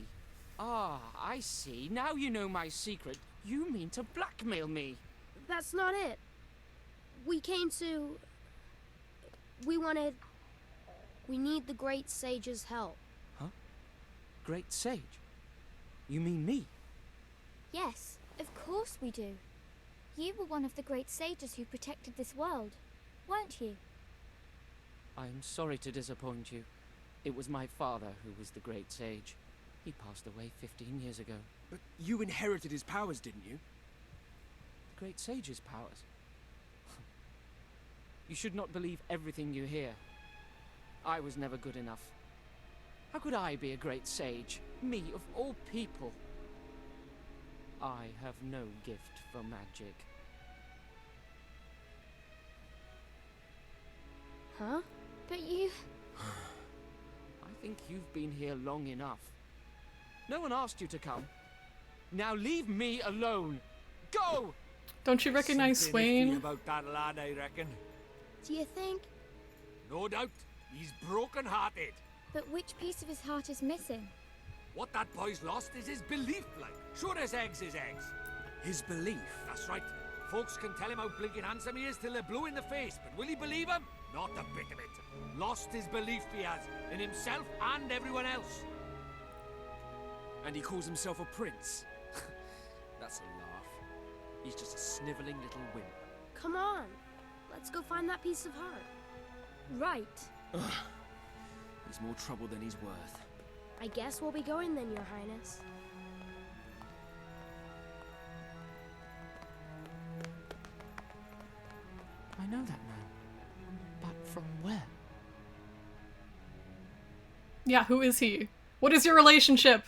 Ah, I see. Now you know my secret. You mean to blackmail me? That's not it. We came to... We need the great sage's help. Huh? Great sage? You mean me? Yes, of course we do. You were one of the great sages who protected this world, weren't you? I am sorry to disappoint you. It was my father who was the great sage. He passed away 15 years ago. But you inherited his powers, didn't you? The great sage's powers? You should not believe everything you hear. I was never good enough. How could I be a great sage? Me, of all people. I have no gift for magic. Huh? But you... I think you've been here long enough. No one asked you to come. Now leave me alone. Go! Don't you recognize something iffy Swain? about that lad, I reckon. Do you think? No doubt. He's broken-hearted. But which piece of his heart is missing? What that boy's lost is his belief, like. Sure as eggs is eggs. His belief. That's right. Folks can tell him how blinking handsome he is till they're blue in the face, but will he believe him? Not a bit of it. Lost his belief he has, in himself and everyone else. And he calls himself a prince. That's a laugh. He's just a snivelling little wimp. Come on. Let's go find that piece of heart. Right. He's more trouble than he's worth. I guess we'll be going then, Your Highness. I know that man. But from where? Yeah, who is he? What is your relationship?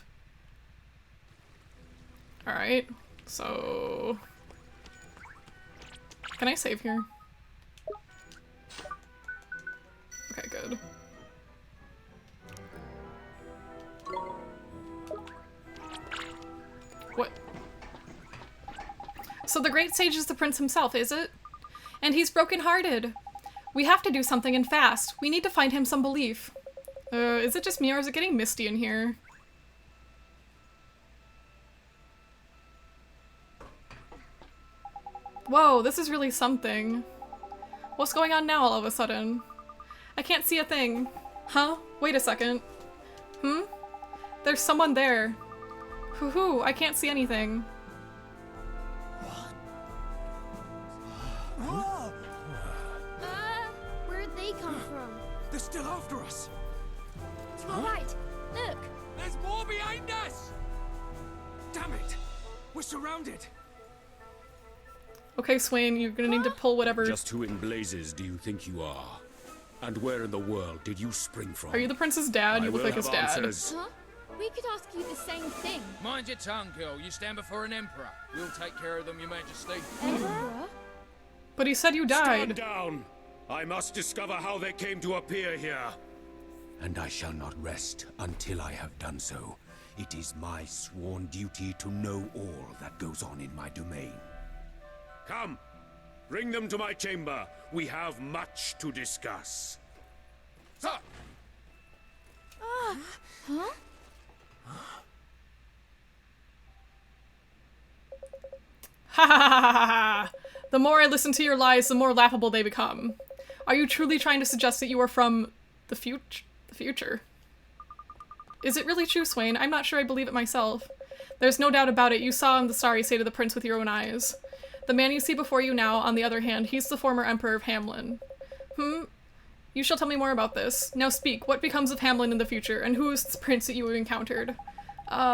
Alright, so... Can I save here? Okay, good. What? So the Great Sage is the prince himself, is it? And he's broken-hearted. We have to do something and fast. We need to find him some belief. Is it just me or is it getting misty in here? Whoa, this is really something. What's going on now all of a sudden? I can't see a thing. Huh? Wait a second. Hmm? There's someone there. Hoo-hoo, I can't see anything. Where'd they come from? They're still after us. To our right. Look. There's more behind us! Damn it! We're surrounded. Okay, Swain, you're gonna need to pull whatever. Just who in blazes do you think you are? And where in the world did you spring from? Are you the prince's dad? I You look will like his have dad. answers. Huh? We could ask you the same thing. Mind your tongue, girl. You stand before an emperor. We'll take care of them, your majesty. Emperor? But he said you Stand died. down! I must discover how they came to appear here. And I shall not rest until I have done so. It is my sworn duty to know all that goes on in my domain. Come! Bring them to my chamber. We have much to discuss. Sir! Huh? Ha ha ha ha ha! The more I listen to your lies, the more laughable they become. Are you truly trying to suggest that you are from the future? Is it really true, Swain? I'm not sure I believe it myself. There's no doubt about it. You saw the star, say to the prince with your own eyes. The man you see before you now, on the other hand, he's the former emperor of Hamlin. You shall tell me more about this. Now speak, what becomes of Hamlin in the future, and who is this prince that you have encountered?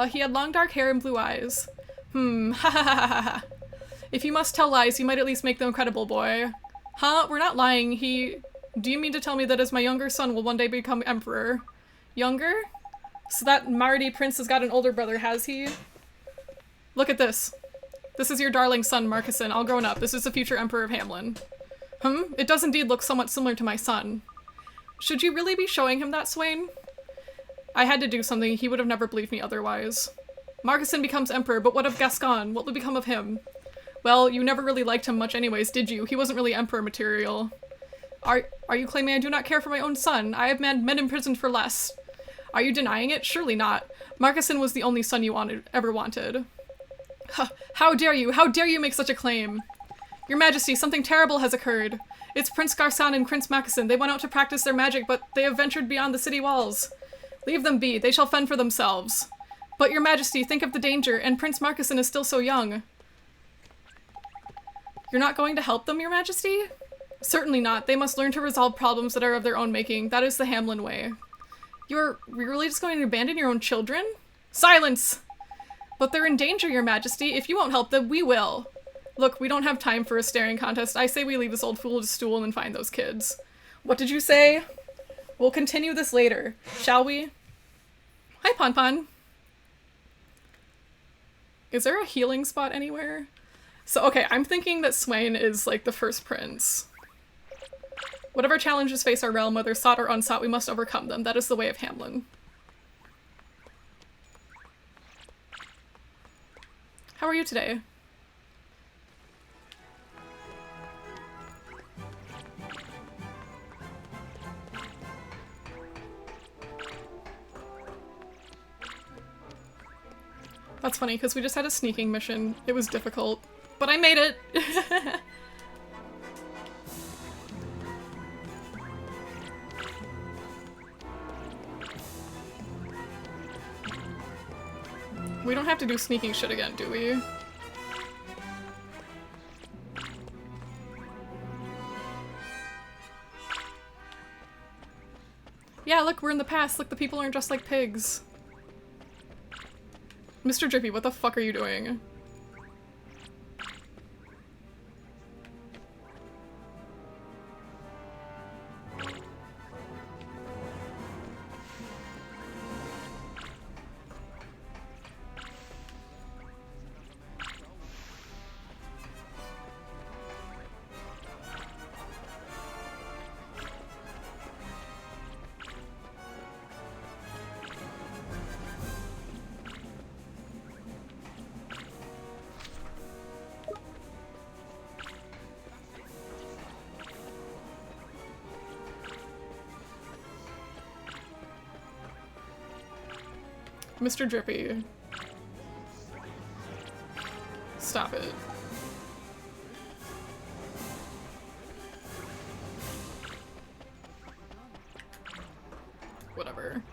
He had long dark hair and blue eyes. Ha ha ha ha ha. If you must tell lies, you might at least make them credible, boy. Huh? We're not lying. Do you mean to tell me that as my younger son will one day become emperor? Younger? So that Mardi prince has got an older brother, has he? Look at this. This is your darling son, Marcuson, all grown up. This is the future emperor of Hamlin. It does indeed look somewhat similar to my son. Should you really be showing him that, Swain? I had to do something. He would have never believed me otherwise. Marcuson becomes emperor, but what of Gascon? What will become of him? Well, you never really liked him much anyways, did you? He wasn't really emperor material. Are you claiming I do not care for my own son? I have men imprisoned for less. Are you denying it? Surely not. Marcuson was the only son you ever wanted. How dare you? How dare you make such a claim? Your Majesty, something terrible has occurred. It's Prince Garcon and Prince Marcuson. They went out to practice their magic, but they have ventured beyond the city walls. Leave them be. They shall fend for themselves. But your Majesty, think of the danger, and Prince Marcuson is still so young. You're not going to help them, your Majesty? Certainly not. They must learn to resolve problems that are of their own making. That is the Hamlin way. You're really just going to abandon your own children? Silence! But they're in danger, your Majesty. If you won't help them, we will. Look, we don't have time for a staring contest. I say we leave this old fool to stool and find those kids. What did you say? We'll continue this later, shall we? Hi, Pon. Is there a healing spot anywhere? So, okay, I'm thinking that Swain is, like, the first prince. Whatever challenges face our realm, whether sought or unsought, we must overcome them. That is the way of Hamlin. How are you today? That's funny, because we just had a sneaking mission. It was difficult, but I made it! We don't have to do sneaking shit again, do we? Yeah, look, we're in the past. Look, the people aren't just like pigs. Mr. Drippy, what the fuck are you doing? Mr. Drippy. Stop it. Whatever.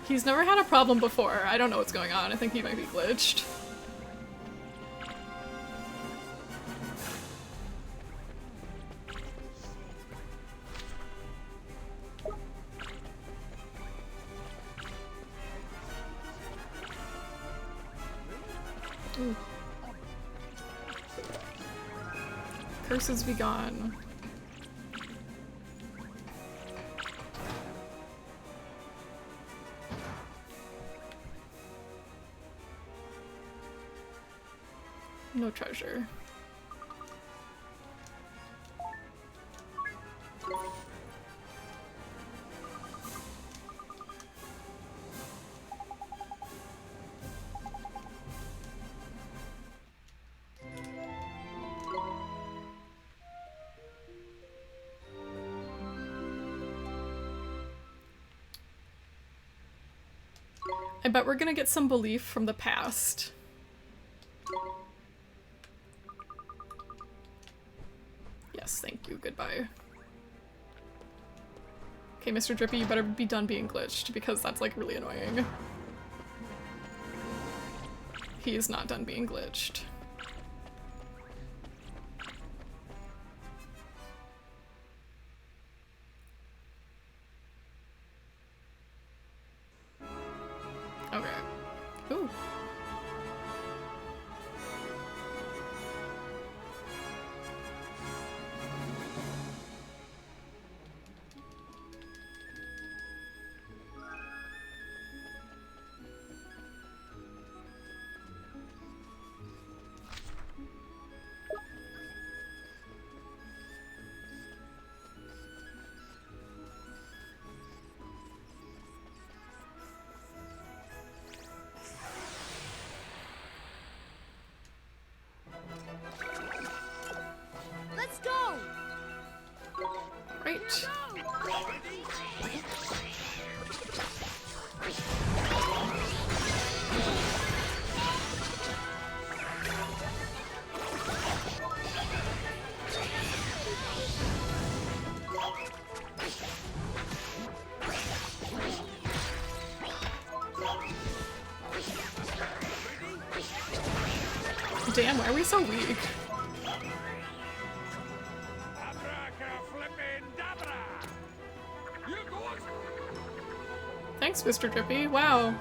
He's never had a problem before. I don't know what's going on. I think he might be glitched. Ooh. Curses be gone. No treasure. I bet we're gonna get some belief from the past. Yes, thank you, goodbye. Okay, Mr. Drippy, you better be done being glitched, because that's like really annoying. He is not done being glitched. Okay. Ooh. Let's go! Right. Damn, why are we so weak? Thanks, Mr. Drippy. Wow.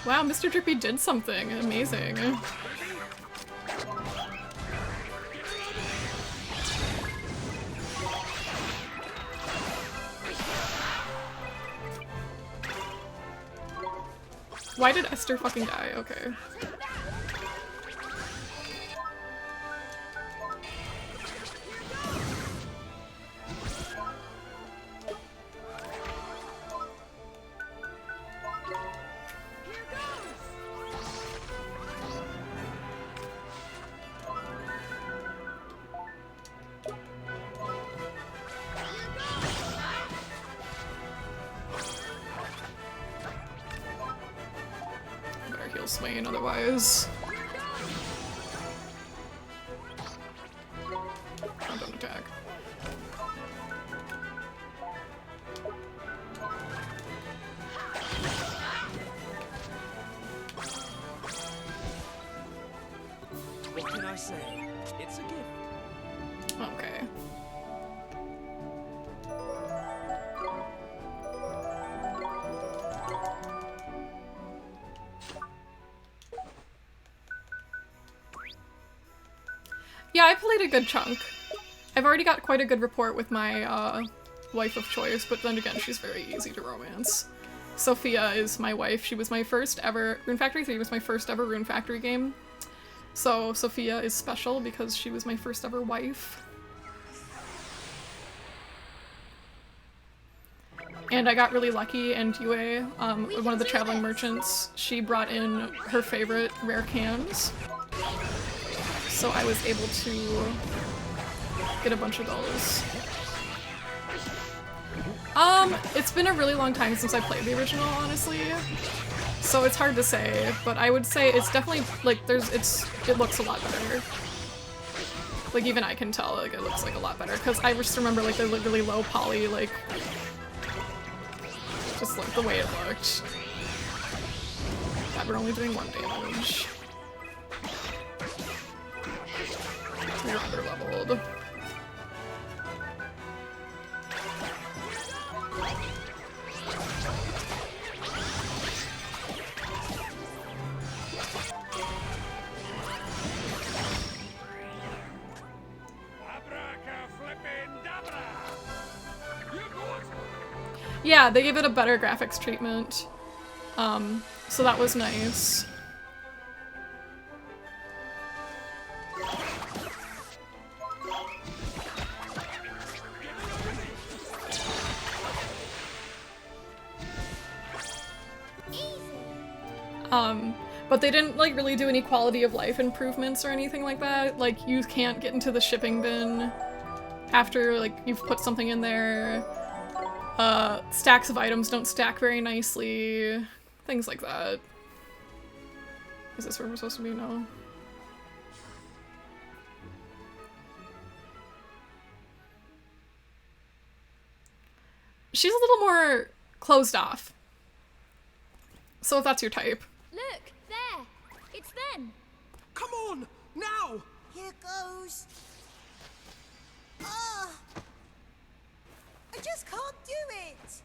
Wow, Mr. Drippy did something amazing. Why did Esther fucking die? Okay. Better heal Swain otherwise. Oh, don't attack. What can I say? It's a gift. Okay. Yeah, I played a good chunk. I've already got quite a good rapport with my wife of choice, but then again, she's very easy to romance. Sophia is my wife. She was my first ever— Rune Factory 3 was my first ever Rune Factory game. So Sophia is special because she was my first ever wife. And I got really lucky, and Yue, one of the traveling merchants, she brought in her favorite rare cans. So I was able to get a bunch of those. It's been a really long time since I played the original, honestly. So it's hard to say, but I would say it's definitely, like, it looks a lot better. Like, even I can tell, like, it looks like a lot better, because I just remember, like, the really low poly, like, just, like, the way it looked. God, we're only doing 1 damage. We're under-leveled. Yeah, they gave it a better graphics treatment. So that was nice. But they didn't, like, really do any quality of life improvements or anything like that. Like, you can't get into the shipping bin after like you've put something in there. Stacks of items don't stack very nicely. Things like that. Is this where we're supposed to be? No. She's a little more closed off. So if that's your type. Look, there. It's them. Come on, now! Here goes. Ah! I just can't do it.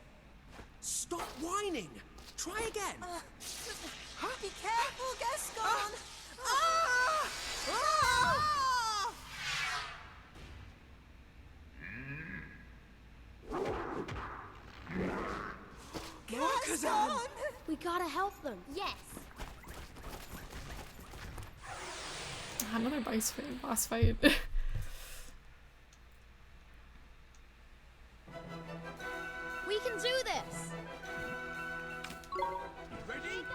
Stop whining. Try again. Be careful, Gascon. Ah! Ah! Gascon! We gotta help them. Yes. Another boss fight. We can do this. Ready?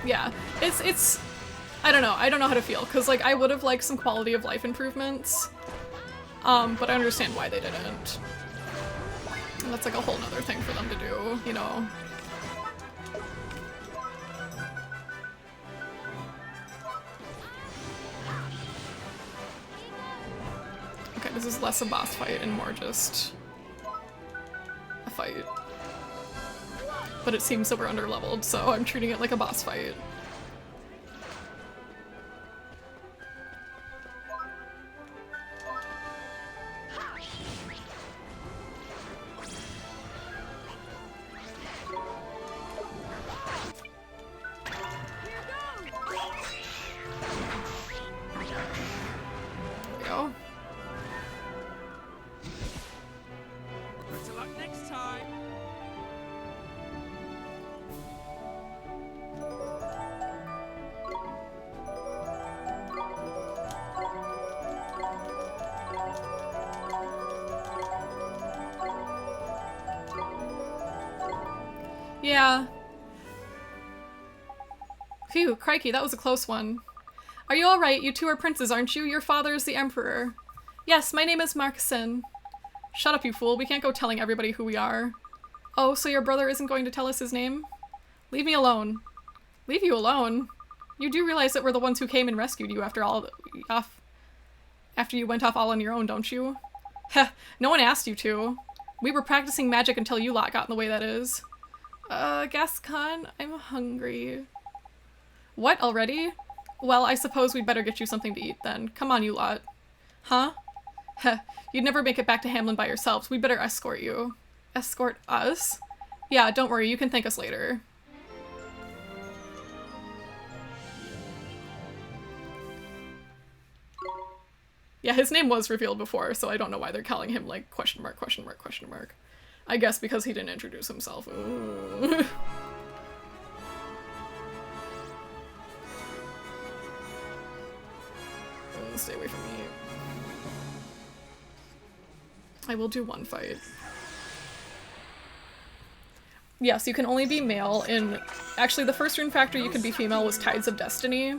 Yeah, it's I don't know how to feel, because like I would have liked some quality of life improvements, but I understand why they didn't. And that's like a whole nother thing for them to do, you know. Okay, this is less a boss fight and more just a fight. But it seems that we're under-leveled, so I'm treating it like a boss fight. There we go. Better luck next time. Yeah. Phew, crikey, that was a close one. Are you alright? You two are princes, aren't you? Your father is the emperor. Yes, my name is Markson. Shut up, you fool. We can't go telling everybody who we are. Oh, so your brother isn't going to tell us his name? Leave me alone. Leave you alone? You do realize that we're the ones who came and rescued you after you went off all on your own, don't you? Heh, no one asked you to. We were practicing magic until you lot got in the way, that is. Gascon, I'm hungry. What, already? Well, I suppose we'd better get you something to eat then. Come on, you lot. Huh? Heh, you'd never make it back to Hamlin by yourselves. We'd better escort you. Escort us? Yeah, don't worry, you can thank us later. Yeah, his name was revealed before, so I don't know why they're calling him, like, question mark, question mark, question mark. I guess because he didn't introduce himself. Ooh. Stay away from me. I will do one fight. Yes, you can only be male in... Actually, the first rune factor you could be female was Tides of Destiny.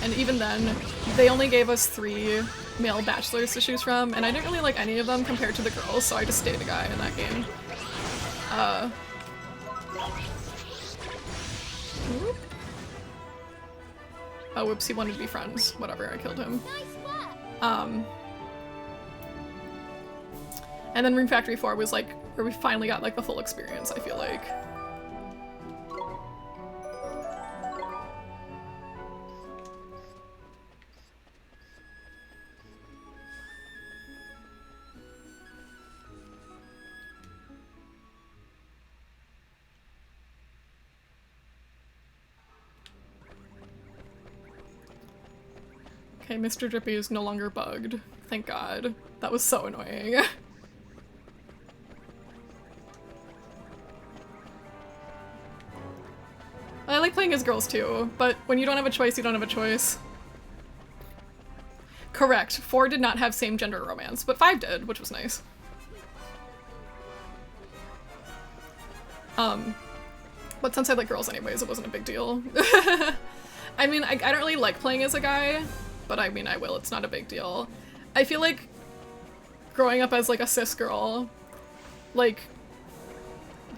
And even then, they only gave us 3 male bachelors to choose from, and I didn't really like any of them compared to the girls, so I just stayed a guy in that game. Oh, whoops, he wanted to be friends. Whatever, I killed him. And then Rune Factory 4 was like, where we finally got like the full experience, I feel like. Okay, Mr. Drippy is no longer bugged. Thank God. That was so annoying. I like playing as girls too, but when you don't have a choice, you don't have a choice. Correct. 4 did not have same gender romance, but 5 did, which was nice. But since I like girls anyways, it wasn't a big deal. I mean, I don't really like playing as a guy, but I mean, I will. It's not a big deal. I feel like growing up as like a cis girl, like,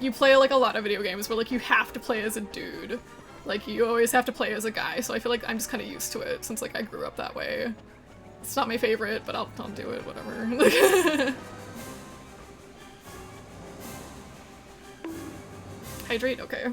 you play like a lot of video games where like you have to play as a dude. Like, you always have to play as a guy, so I feel like I'm just kind of used to it since like I grew up that way. It's not my favorite, but I'll do it, whatever. Hydrate? Okay.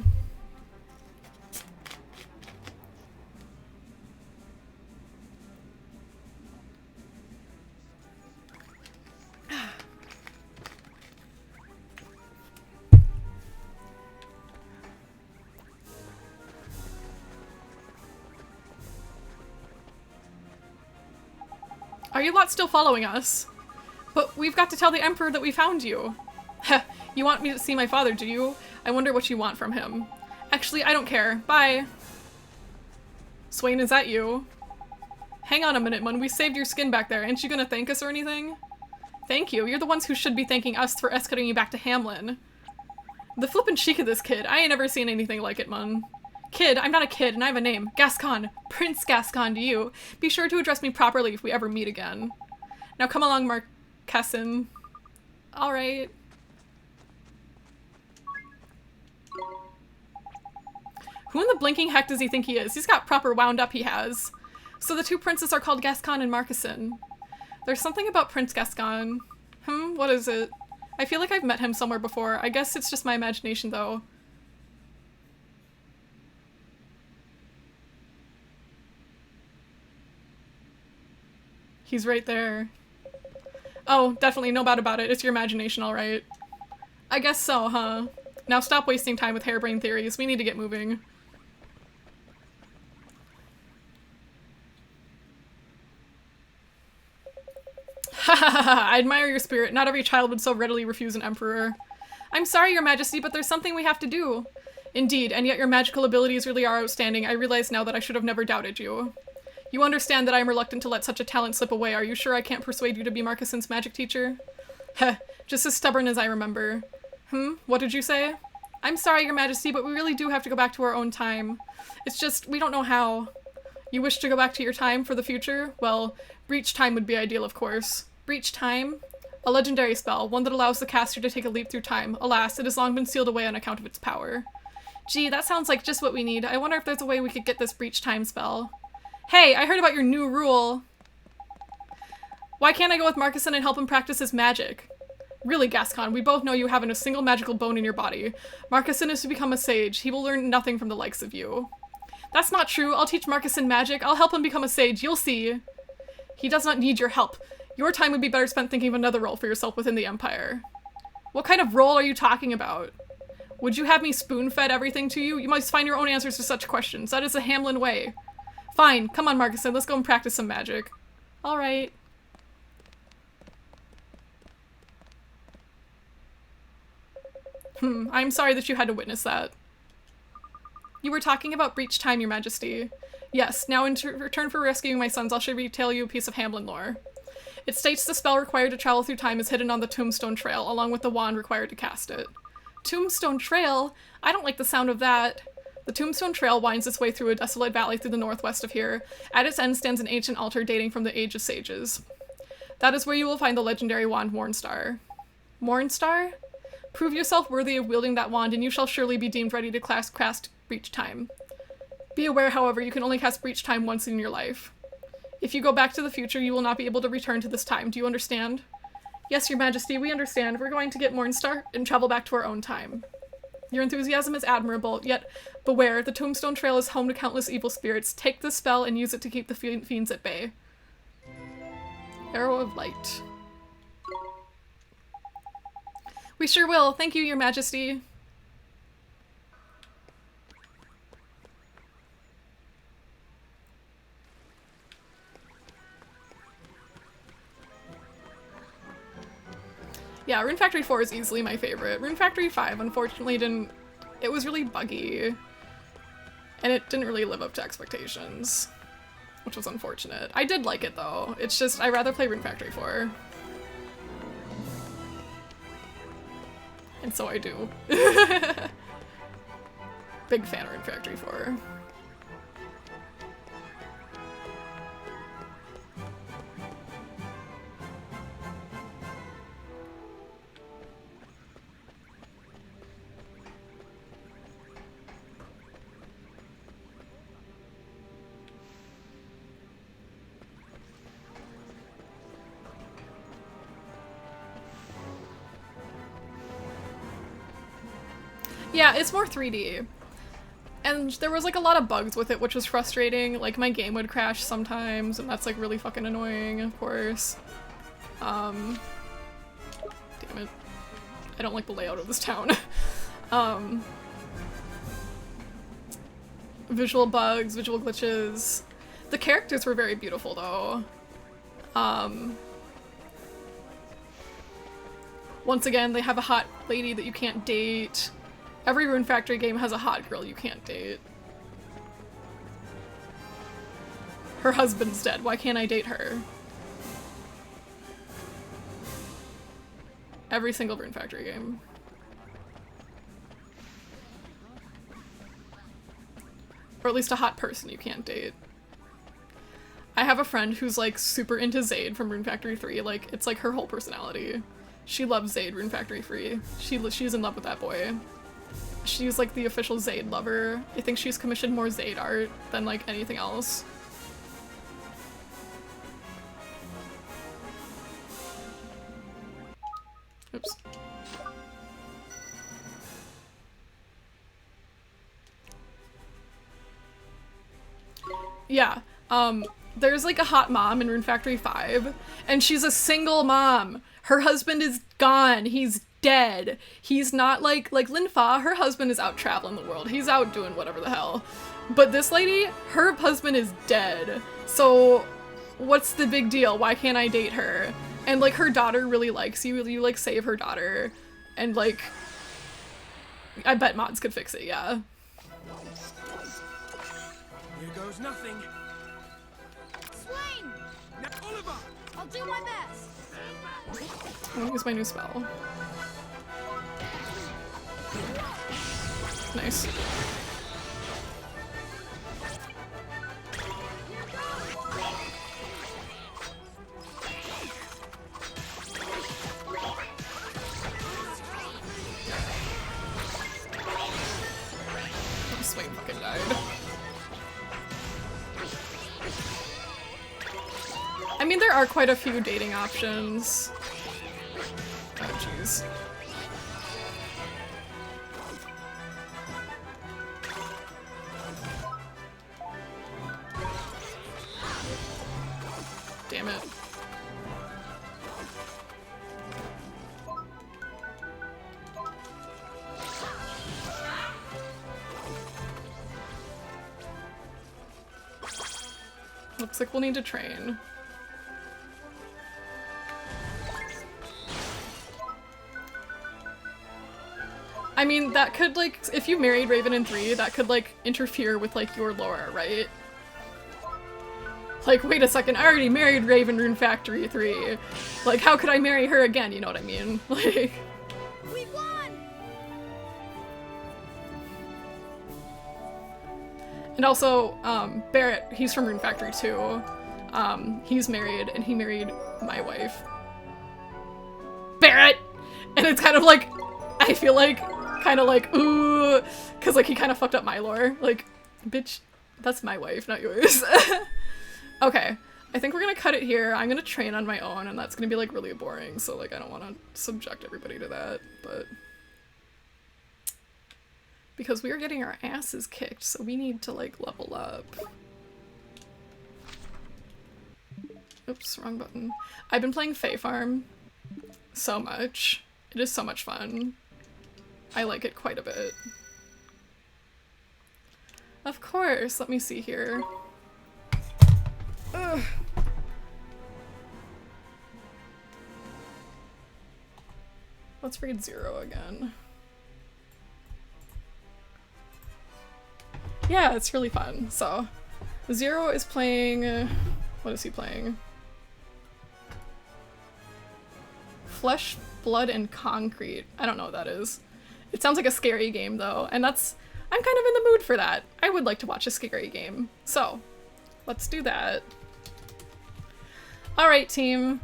Are you lot still following us? But we've got to tell the Emperor that we found you. Heh, you want me to see my father, do you? I wonder what you want from him. Actually, I don't care. Bye. Swain, is that you? Hang on a minute, Mun. We saved your skin back there. Ain't you gonna thank us or anything? Thank you. You're the ones who should be thanking us for escorting you back to Hamlin. The flippin' cheek of this kid. I ain't ever seen anything like it, Mun. Kid, I'm not a kid, and I have a name. Gascon. Prince Gascon to you. Be sure to address me properly if we ever meet again. Now come along, Marquesson. Alright. Who in the blinking heck does he think he is? He's got proper wound up, he has. So the two princes are called Gascon and Marquesson. There's something about Prince Gascon. What is it? I feel like I've met him somewhere before. I guess it's just my imagination, though. He's right there. Oh, definitely, no doubt about it. It's your imagination, alright. I guess so, huh? Now stop wasting time with harebrained theories. We need to get moving. Ha ha ha ha! I admire your spirit. Not every child would so readily refuse an emperor. I'm sorry, your majesty, but there's something we have to do. Indeed, and yet your magical abilities really are outstanding. I realize now that I should have never doubted you. You understand that I am reluctant to let such a talent slip away. Are you sure I can't persuade you to be Marquesson's magic teacher? Heh, just as stubborn as I remember. What did you say? I'm sorry, your majesty, but we really do have to go back to our own time. It's just, we don't know how. You wish to go back to your time for the future? Well, breach time would be ideal, of course. Breach time? A legendary spell, one that allows the caster to take a leap through time. Alas, it has long been sealed away on account of its power. Gee, that sounds like just what we need. I wonder if there's a way we could get this breach time spell. Hey, I heard about your new rule. Why can't I go with Marquesson and help him practice his magic? Really, Gascon, we both know you haven't a single magical bone in your body. Marquesson is to become a sage. He will learn nothing from the likes of you. That's not true. I'll teach Marquesson magic. I'll help him become a sage. You'll see. He does not need your help. Your time would be better spent thinking of another role for yourself within the Empire. What kind of role are you talking about? Would you have me spoon-fed everything to you? You must find your own answers to such questions. That is the Hamlin way. Fine. Come on, Marquesson. Let's go and practice some magic. Alright. I'm sorry that you had to witness that. You were talking about breach time, your majesty. Yes, now in return for rescuing my sons, I'll retell you a piece of Hamlin lore. It states the spell required to travel through time is hidden on the Tombstone Trail, along with the wand required to cast it. Tombstone Trail? I don't like the sound of that. The Tombstone Trail winds its way through a desolate valley through the northwest of here. At its end stands an ancient altar dating from the Age of Sages. That is where you will find the legendary wand Mornstar. Mornstar? Prove yourself worthy of wielding that wand, and you shall surely be deemed ready to cast breach time. Be aware, however, you can only cast breach time once in your life. If you go back to the future, you will not be able to return to this time. Do you understand? Yes, your majesty, we understand. We're going to get Mornstar and travel back to our own time. Your enthusiasm is admirable, yet beware, the Tombstone Trail is home to countless evil spirits. Take this spell and use it to keep the fiends at bay. Arrow of Light. We sure will. Thank you, your majesty. Yeah, Rune Factory 4 is easily my favorite. Rune Factory 5 unfortunately didn't... It was really buggy. And it didn't really live up to expectations. Which was unfortunate. I did like it though. It's just, I'd rather play Rune Factory 4. And so I do. Big fan of Rune Factory 4. Yeah, it's more 3D. And there was like a lot of bugs with it, which was frustrating. Like my game would crash sometimes, and that's like really fucking annoying, of course. Damn it. I don't like the layout of this town. Visual bugs, visual glitches. The characters were very beautiful though. Once again, they have a hot lady that you can't date. Every Rune Factory game has a hot girl you can't date. Her husband's dead. Why can't I date her? Every single Rune Factory game. Or at least a hot person you can't date. I have a friend who's like super into Zaid from Rune Factory 3. Like, it's like her whole personality. She loves Zaid Rune Factory 3. She's in love with that boy. She's like the official Zaid lover. I think she's commissioned more Zaid art than like anything else. Oops. Yeah, there's like a hot mom in Rune Factory 5, and she's a single mom. Her husband is gone. He's dead. He's not like Lin Fa, her husband is out traveling the world. He's out doing whatever the hell. But this lady, her husband is dead. So what's the big deal? Why can't I date her? And like her daughter really likes you. You like save her daughter. And like, I bet mods could fix it, yeah. Here goes nothing. Swain! Now, Oliver! I'll do my best. I'm gonna use my new spell. Nice. Oh, Swain fucking died. I mean, there are quite a few dating options. Oh, jeez. Damn it. Looks like we'll need to train. I mean, that could, like, if you married Raven in 3, that could, like, interfere with, like, your lore, right? Like, wait a second, I already married Raven Rune Factory 3. Like, how could I marry her again, you know what I mean? Like... We won! And also, Barrett, he's from Rune Factory 2. He's married, and he married my wife. Barrett! And it's kind of like, I feel like, kind of like, ooh, because like he kind of fucked up my lore. Like, bitch, that's my wife, not yours. Okay, I think we're gonna cut it here. I'm gonna train on my own, and that's gonna be like really boring, so like I don't want to subject everybody to that, but... Because we are getting our asses kicked, so we need to like level up. Oops, wrong button. I've been playing Fae Farm so much. It is so much fun. I like it quite a bit. Of course, let me see here. Ugh. Let's read Zero again. Yeah, it's really fun. So, Zero is playing... what is he playing? Flesh, Blood, and Concrete. I don't know what that is. It sounds like a scary game, though, and that's... I'm kind of in the mood for that. I would like to watch a scary game. So, let's do that. Alright, team.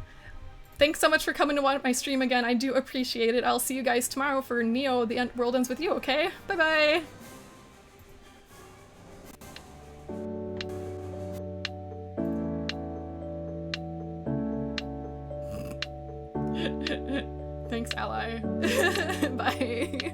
Thanks so much for coming to watch my stream again. I do appreciate it. I'll see you guys tomorrow for Neo, The World Ends With You, okay? Bye-bye! Thanks, ally. Bye.